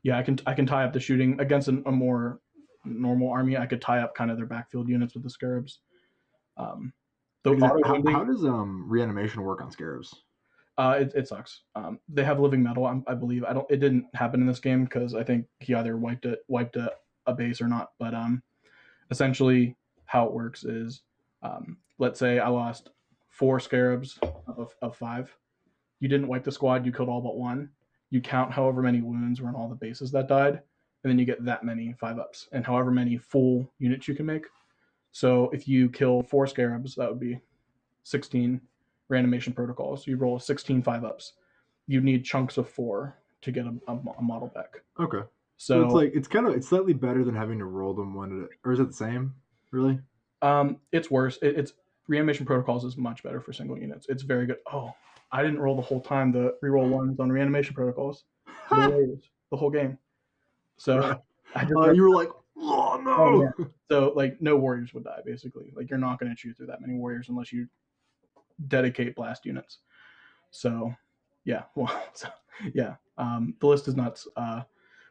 [SPEAKER 5] Yeah, I can tie up the shooting against a more normal army. I could tie up kind of their backfield units with the scarabs.
[SPEAKER 2] How does reanimation work on scarabs?
[SPEAKER 5] It sucks. They have living metal, I believe. It didn't happen in this game, because I think he either wiped a base or not. But essentially how it works is, let's say I lost 4 scarabs of 5. You didn't wipe the squad, you killed all but 1. You count however many wounds were in all the bases that died, and then you get that many 5-ups and however many full units you can make. So if you kill 4 scarabs, that would be 16 reanimation protocols. You roll 16 5-ups. You need chunks of 4 to get a model back.
[SPEAKER 2] Okay.
[SPEAKER 5] So
[SPEAKER 2] it's like it's slightly better than having to roll them or is it the same? Really?
[SPEAKER 5] It's worse. It's Reanimation Protocols is much better for single units. It's very good. Oh, I didn't roll the whole time the reroll ones on Reanimation Protocols. The whole game. So I just
[SPEAKER 2] you were like, oh no.
[SPEAKER 5] Oh, yeah. So like no warriors would die basically. Like you're not going to chew through that many warriors unless you dedicate blast units. So yeah, well, the list is nuts.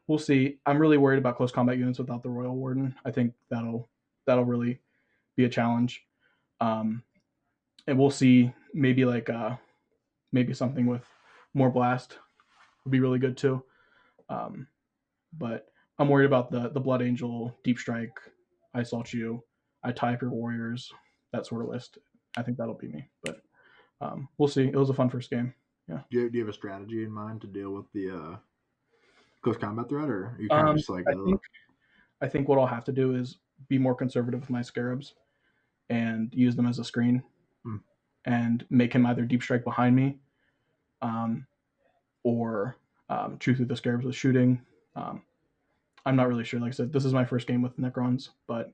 [SPEAKER 5] We'll see. I'm really worried about close combat units without the Royal Warden. I think that'll really be a challenge. And we'll see. Maybe maybe something with more blast would be really good too. But I'm worried about the Blood Angel, Deep Strike, I Salt You, I Type Your Warriors, that sort of list. I think that'll be me. But we'll see. It was a fun first game. Yeah.
[SPEAKER 2] Do you have a strategy in mind to deal with the close combat threat, or are you kind of just like?
[SPEAKER 5] I think what I'll have to do is be more conservative with my Scarabs and use them as a screen, and make him either Deep Strike behind me, or chew through the Scarabs with shooting. I'm not really sure. Like I said, this is my first game with Necrons, but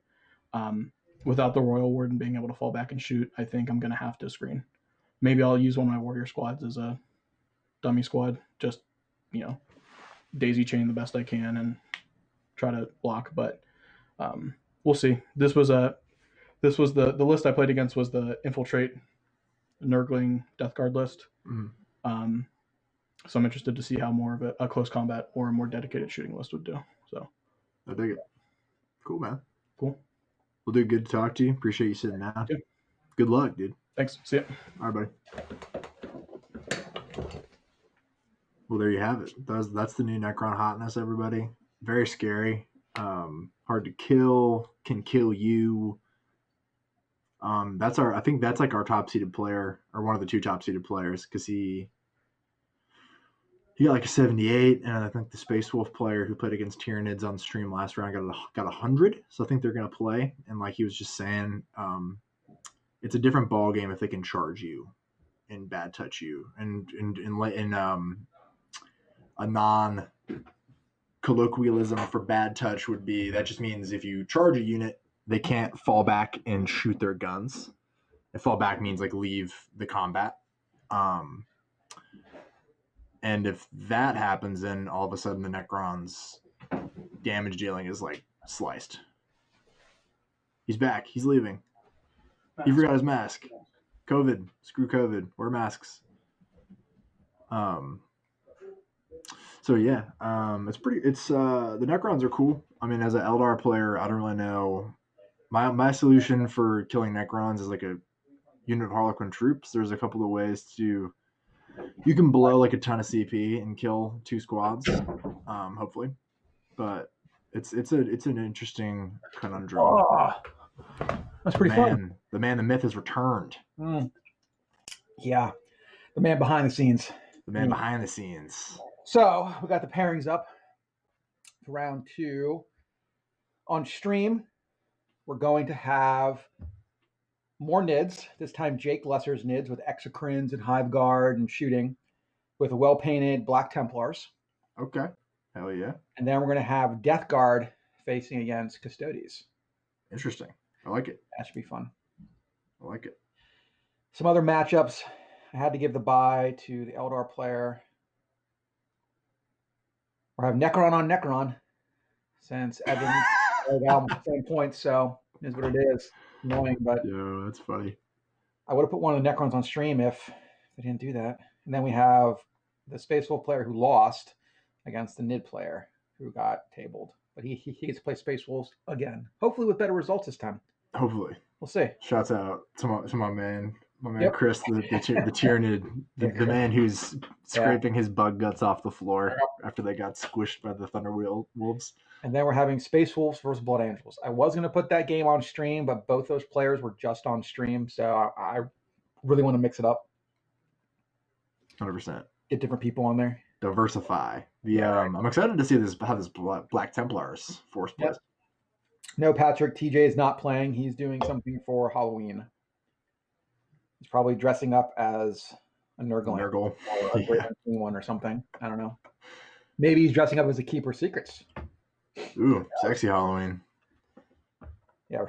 [SPEAKER 5] without the Royal Warden being able to fall back and shoot, I think I'm going to have to screen. Maybe I'll use one of my warrior squads as a dummy squad, just, daisy chain the best I can and try to block, but we'll see. This was the list I played against was the Infiltrate, Nurgling, Death Guard list.
[SPEAKER 2] Mm-hmm.
[SPEAKER 5] So I'm interested to see how more of a close combat or a more dedicated shooting list would do. So
[SPEAKER 2] I dig it. Cool, man.
[SPEAKER 5] Cool.
[SPEAKER 2] Well, dude, good to talk to you. Appreciate you sitting down.
[SPEAKER 5] Yeah.
[SPEAKER 2] Good luck, dude.
[SPEAKER 5] Thanks. See ya.
[SPEAKER 2] All right, buddy. Well, there you have it. That's the new Necron hotness, everybody. Very scary. Hard to kill. Can kill you. I think that's like our top seeded player, or one of the two top seeded players, because he got like a 78, and I think the Space Wolf player who played against Tyranids on stream last round got 100. So I think they're gonna play. And like he was just saying, it's a different ball game if they can charge you and bad touch you, and in a non colloquialism for bad touch would be that just means if you charge a unit, they can't fall back and shoot their guns. And fall back means like leave the combat. And if that happens, then all of a sudden the Necron's damage dealing is like sliced. He's back. He's leaving. He forgot his mask. COVID. Screw COVID. Wear masks. So yeah, it's the Necrons are cool. I mean, as an Aeldari player, I don't really know. My solution for killing Necrons is like a unit of Harlequin troops. There's a couple of ways you can blow like a ton of CP and kill 2 squads, hopefully. But it's an interesting conundrum.
[SPEAKER 1] Oh, that's pretty fun.
[SPEAKER 2] The myth has returned.
[SPEAKER 1] Yeah, the man behind the scenes.
[SPEAKER 2] The man behind the scenes.
[SPEAKER 1] So we got the pairings up for round 2. On stream, we're going to have more Nids. This time Jake Lesser's Nids with Exocrines and Hive Guard and shooting with a well-painted Black Templars.
[SPEAKER 2] Okay. Hell yeah.
[SPEAKER 1] And then we're going to have Death Guard facing against Custodes.
[SPEAKER 2] Interesting. I like it.
[SPEAKER 1] That should be fun.
[SPEAKER 2] I like it.
[SPEAKER 1] Some other matchups. I had to give the bye to the Eldar player. We'll have Necron on Necron since Evan got the same points, so it is what it is. Annoying, but
[SPEAKER 2] yeah, that's funny.
[SPEAKER 1] I would have put one of the Necrons on stream if they didn't do that. And then we have the Space Wolf player who lost against the Nid player who got tabled. But he gets to play Space Wolves again. Hopefully with better results this time.
[SPEAKER 2] Hopefully.
[SPEAKER 1] We'll see.
[SPEAKER 2] Shouts out to my man
[SPEAKER 1] Yep.
[SPEAKER 2] Chris, the Tyranid, the man who's scraping his bug guts off the floor after they got squished by the Thunder Wolves.
[SPEAKER 1] And then we're having Space Wolves versus Blood Angels. I was going to put that game on stream, but both those players were just on stream, so I really want to mix it up.
[SPEAKER 2] 100%.
[SPEAKER 1] Get different people on there.
[SPEAKER 2] Diversify. I'm excited to see how this Black Templars force plays.
[SPEAKER 1] Yep. No, Patrick, TJ is not playing. He's doing something for Halloween. He's probably dressing up as a Nurgle.
[SPEAKER 2] Nurgle.
[SPEAKER 1] Or a Great Unseen one or something. I don't know. Maybe he's dressing up as a Keeper of Secrets.
[SPEAKER 2] Ooh, sexy Halloween.
[SPEAKER 1] Yeah,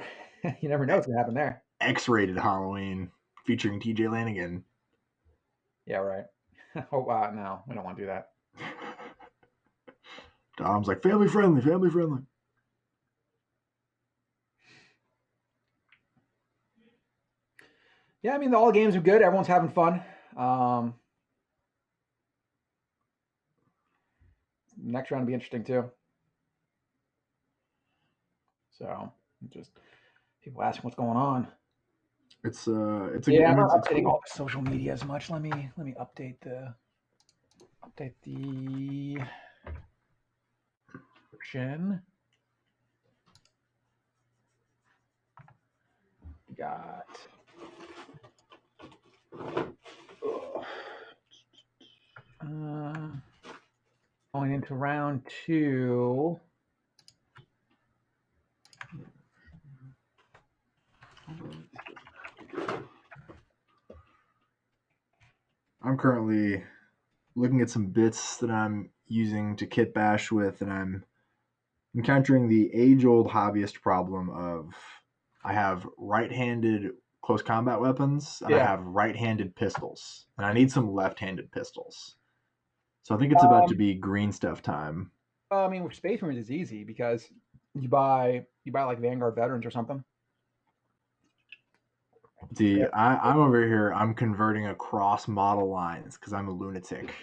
[SPEAKER 1] you never know what's gonna happen there.
[SPEAKER 2] X-rated Halloween featuring TJ Lanigan.
[SPEAKER 1] Yeah, right. Oh, no, we don't want to do that.
[SPEAKER 2] Dom's like, family friendly, family friendly.
[SPEAKER 1] Yeah, I mean, all the games are good. Everyone's having fun. Next round will be interesting too. So, just people asking what's going on.
[SPEAKER 2] It's a
[SPEAKER 1] Yeah, I'm
[SPEAKER 2] game.
[SPEAKER 1] not
[SPEAKER 2] It's
[SPEAKER 1] updating
[SPEAKER 2] cool.
[SPEAKER 1] all the social media as much. Let me update the version. We got going into round 2.
[SPEAKER 2] I'm currently looking at some bits that I'm using to kit bash with, and I'm encountering the age-old hobbyist problem of I have right-handed close combat weapons and I have right-handed pistols, and I need some left-handed pistols. So I think it's about to be green stuff time.
[SPEAKER 1] I mean, with Space Marines, it's easy because you buy like Vanguard Veterans or something.
[SPEAKER 2] See, I'm over here. I'm converting across model lines because I'm a lunatic,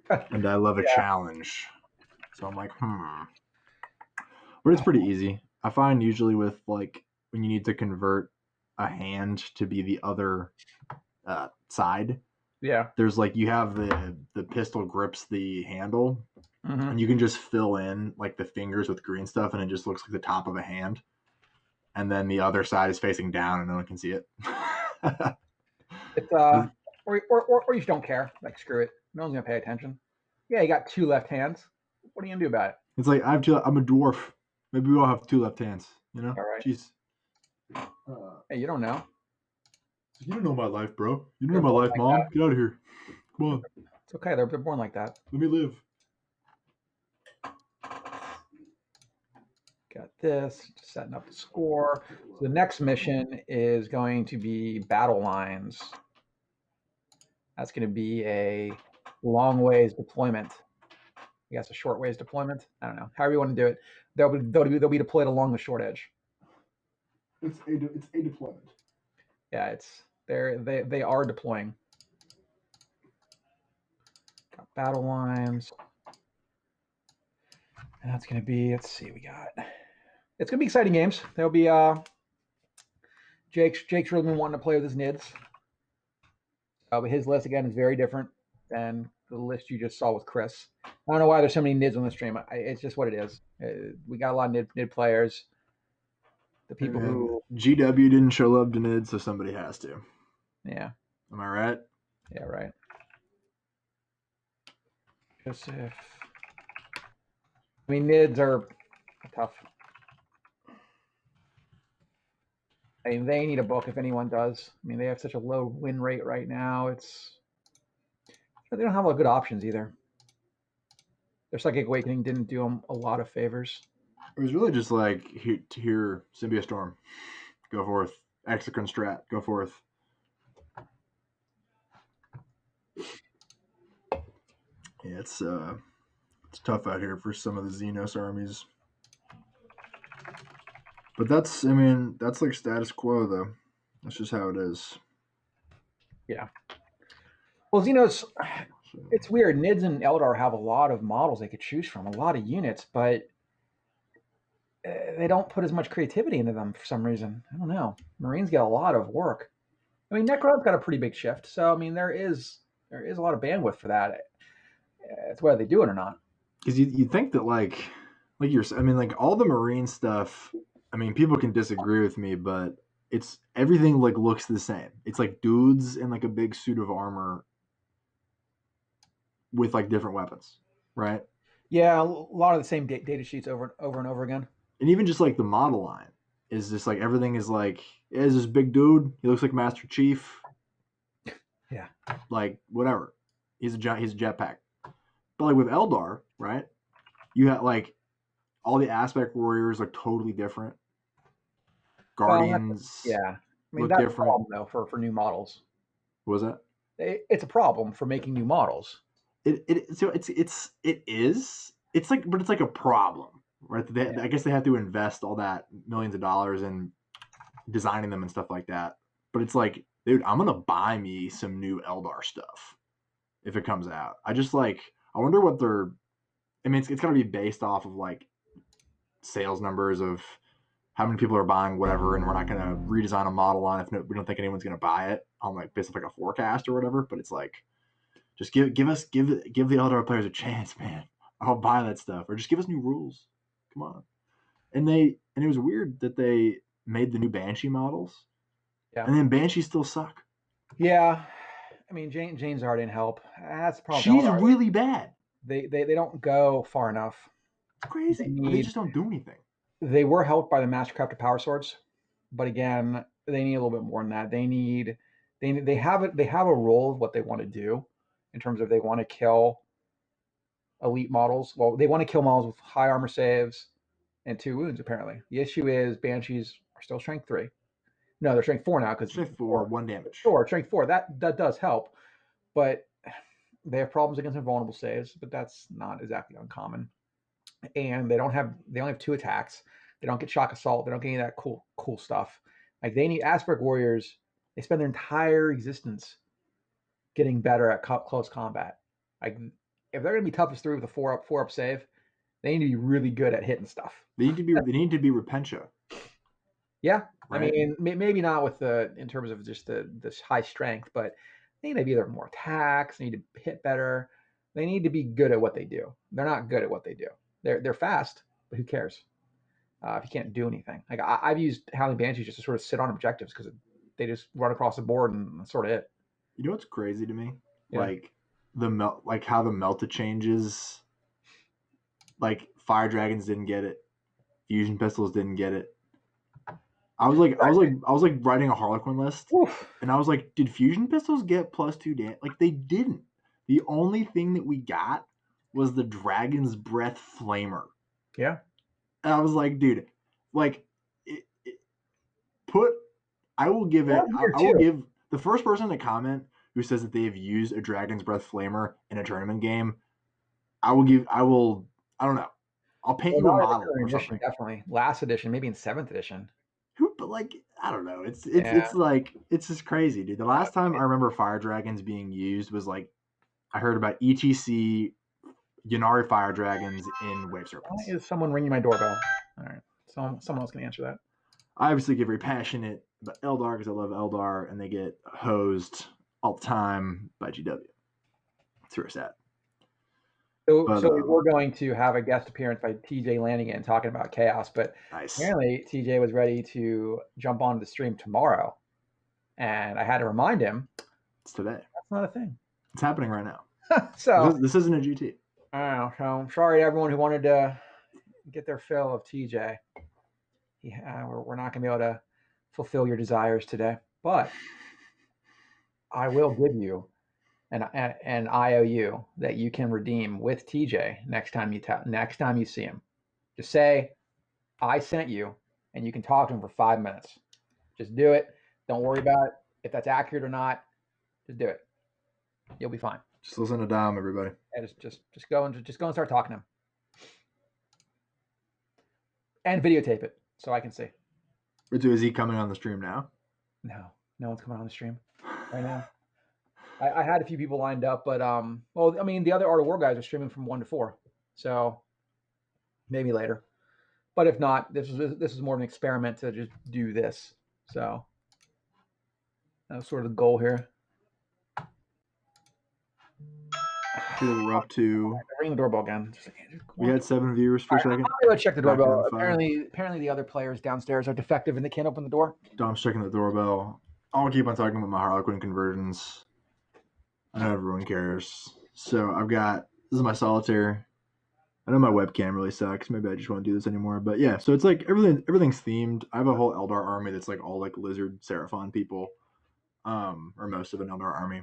[SPEAKER 2] and I love a challenge. So I'm like, but it's pretty easy. I find usually with like when you need to convert a hand to be the other side.
[SPEAKER 1] Yeah.
[SPEAKER 2] There's like you have the pistol grips the handle, and you can just fill in like the fingers with green stuff, and it just looks like the top of a hand. And then the other side is facing down, and no one can see it.
[SPEAKER 1] It's or you just don't care. Like, screw it. No one's gonna pay attention. Yeah, you got 2 left hands. What are you gonna do about it?
[SPEAKER 2] It's like I'm a dwarf. Maybe we all have 2 left hands. You know?
[SPEAKER 1] All right.
[SPEAKER 2] Jeez.
[SPEAKER 1] Hey, you don't know.
[SPEAKER 2] You don't know my life, bro. You don't know my life, like Mom. Get out of here. Come on.
[SPEAKER 1] It's okay. They're born like that.
[SPEAKER 2] Let me live.
[SPEAKER 1] Got this. Just setting up the score. So the next mission is going to be battle lines. That's going to be a long ways deployment. I guess a short ways deployment. I don't know. However you want to do it. They'll be deployed along the short edge.
[SPEAKER 2] It's a deployment.
[SPEAKER 1] Yeah, they are deploying. Got battle lines. And that's going to be, let's see, it's going to be exciting games. There'll be, Jake's really been wanting to play with his NIDs. But his list, again, is very different than the list you just saw with Chris. I don't know why there's so many NIDs on the stream. It's just what it is. We got a lot of NID players. The people who...
[SPEAKER 2] GW didn't show love to NID, so somebody has to.
[SPEAKER 1] Yeah.
[SPEAKER 2] Am I right?
[SPEAKER 1] Yeah, right. Joseph... I mean, NIDs are tough. I mean, they need a book if anyone does. I mean, they have such a low win rate right now. They don't have a lot of good options either. Their Psychic Awakening didn't do them a lot of favors.
[SPEAKER 2] It was really just like here Symbiote Storm, go forth. Exocrine Strat, go forth. Yeah, it's tough out here for some of the Xenos armies. But that's like status quo though. That's just how it is.
[SPEAKER 1] Yeah. Well, Xenos, it's weird. NIDS and Eldar have a lot of models they could choose from, a lot of units, but they don't put as much creativity into them for some reason. I don't know. Marines get a lot of work. I mean, Necron's got a pretty big shift, so I mean, there is a lot of bandwidth for that. It's whether they do it or not.
[SPEAKER 2] Because you think that like all the Marine stuff. I mean, people can disagree with me, but it's everything like looks the same. It's like dudes in like a big suit of armor with like different weapons, right?
[SPEAKER 1] Yeah, a lot of the same data sheets over and over again.
[SPEAKER 2] And even just like the model line is just like everything is like, is this big dude? He looks like Master Chief.
[SPEAKER 1] Yeah.
[SPEAKER 2] Like whatever. He's a jetpack. But like with Eldar, right? You had like all the aspect warriors like totally different. Guardians,
[SPEAKER 1] yeah. I mean,
[SPEAKER 2] look
[SPEAKER 1] that's
[SPEAKER 2] different.
[SPEAKER 1] a problem though for new models.
[SPEAKER 2] What was that?
[SPEAKER 1] It's a problem for making new models.
[SPEAKER 2] It is. It's like, but it's like a problem, right? I guess they have to invest all that millions of dollars in designing them and stuff like that. But it's like, dude, I'm gonna buy me some new Eldar stuff if it comes out. I just like, I wonder what they're. I mean, it's gonna be based off of like sales numbers of how many people are buying whatever, and we're not gonna redesign a model on if we don't think anyone's gonna buy it on like based on like a forecast or whatever. But it's like, just give the Eldar players a chance, man. I'll buy that stuff, or just give us new rules. Come on. And it was weird that they made the new Banshee models, and then Banshees still suck.
[SPEAKER 1] Yeah, I mean Jane's Art didn't help. That's the problem.
[SPEAKER 2] She's really bad.
[SPEAKER 1] They don't go far enough.
[SPEAKER 2] It's crazy. They just don't do anything.
[SPEAKER 1] They were helped by the Mastercrafted Power Swords, but again, they need a little bit more than that. They have a role of what they want to do in terms of they want to kill elite models. Well, they want to kill models with high armor saves and 2 wounds, apparently. The issue is Banshees are still strength 3. No, they're strength 4 now because
[SPEAKER 2] strength 4, 1 damage.
[SPEAKER 1] Sure, strength 4. That does help, but they have problems against invulnerable saves, but that's not exactly uncommon. And they only have 2 attacks. They don't get shock assault. They don't get any of that cool stuff. Like they need aspect warriors. They spend their entire existence getting better at close combat. Like if they're gonna be toughest 3 with a 4-up save, they need to be really good at hitting stuff.
[SPEAKER 2] They need to be Repentia.
[SPEAKER 1] Yeah,
[SPEAKER 2] right?
[SPEAKER 1] I mean maybe not with in terms of just this high strength, but they need to be either more attacks. They need to hit better. They need to be good at what they do. They're not good at what they do. They're fast, but who cares if you can't do anything? Like I've used Howling Banshees just to sort of sit on objectives because they just run across the board and that's sort of it.
[SPEAKER 2] You know what's crazy to me?
[SPEAKER 1] Yeah.
[SPEAKER 2] Like how the melta changes. Like Fire Dragons didn't get it, Fusion Pistols didn't get it. I was like writing a Harlequin list, and I was like, did Fusion Pistols get +2 damage? Like they didn't. The only thing that we got was the Dragon's Breath Flamer.
[SPEAKER 1] Yeah.
[SPEAKER 2] And I was like, dude, like, I will give it. I will give the first person to comment who says that they have used a Dragon's Breath Flamer in a tournament game. I don't know. I'll paint you a model or something.
[SPEAKER 1] Definitely. Last edition, maybe in 7th edition.
[SPEAKER 2] But like, I don't know. It's like, it's just crazy, dude. The last time I remember Fire Dragons being used was like, I heard about ETC Ynnari Fire Dragons in Wave Serpents.
[SPEAKER 1] Why is someone ringing my doorbell? All right. Someone else can answer that.
[SPEAKER 2] I obviously get very passionate about Eldar because I love Eldar, and they get hosed all the time by GW. It's very sad.
[SPEAKER 1] So we're going to have a guest appearance by TJ Lanigan talking about Chaos, but apparently TJ was ready to jump onto the stream tomorrow, and I had to remind him.
[SPEAKER 2] It's today.
[SPEAKER 1] That's not a thing.
[SPEAKER 2] It's happening right now.
[SPEAKER 1] So
[SPEAKER 2] this isn't a GT.
[SPEAKER 1] I don't know. So I'm sorry to everyone who wanted to get their fill of TJ. We're not going to be able to fulfill your desires today, but I will give you an IOU that you can redeem with TJ next time you see him. Just say, I sent you, and you can talk to him for 5 minutes. Just do it. Don't worry about if that's accurate or not. Just do it. You'll be fine.
[SPEAKER 2] Just listen to Dom, everybody.
[SPEAKER 1] Yeah, just go and start talking to him. And videotape it so I can see.
[SPEAKER 2] Is he coming on the stream now?
[SPEAKER 1] No one's coming on the stream right now. I had a few people lined up, but well, I mean, the other Art of War guys are streaming from 1 to 4, so maybe later. But if not, this is more of an experiment to just do this. So that's sort of the goal here.
[SPEAKER 2] We're up to.
[SPEAKER 1] Ring the doorbell again.
[SPEAKER 2] We had 7 viewers for a second.
[SPEAKER 1] I'm gonna go check the doorbell. Apparently the other players downstairs are defective and they can't open the door.
[SPEAKER 2] Dom's checking the doorbell. I'll keep on talking about my Harlequin conversions. I know everyone cares. So this is my solitaire. I know my webcam really sucks. Maybe I just won't do this anymore. But yeah, so it's like everything's themed. I have a whole Eldar army that's like all like lizard Seraphon people. Or most of an Eldar army.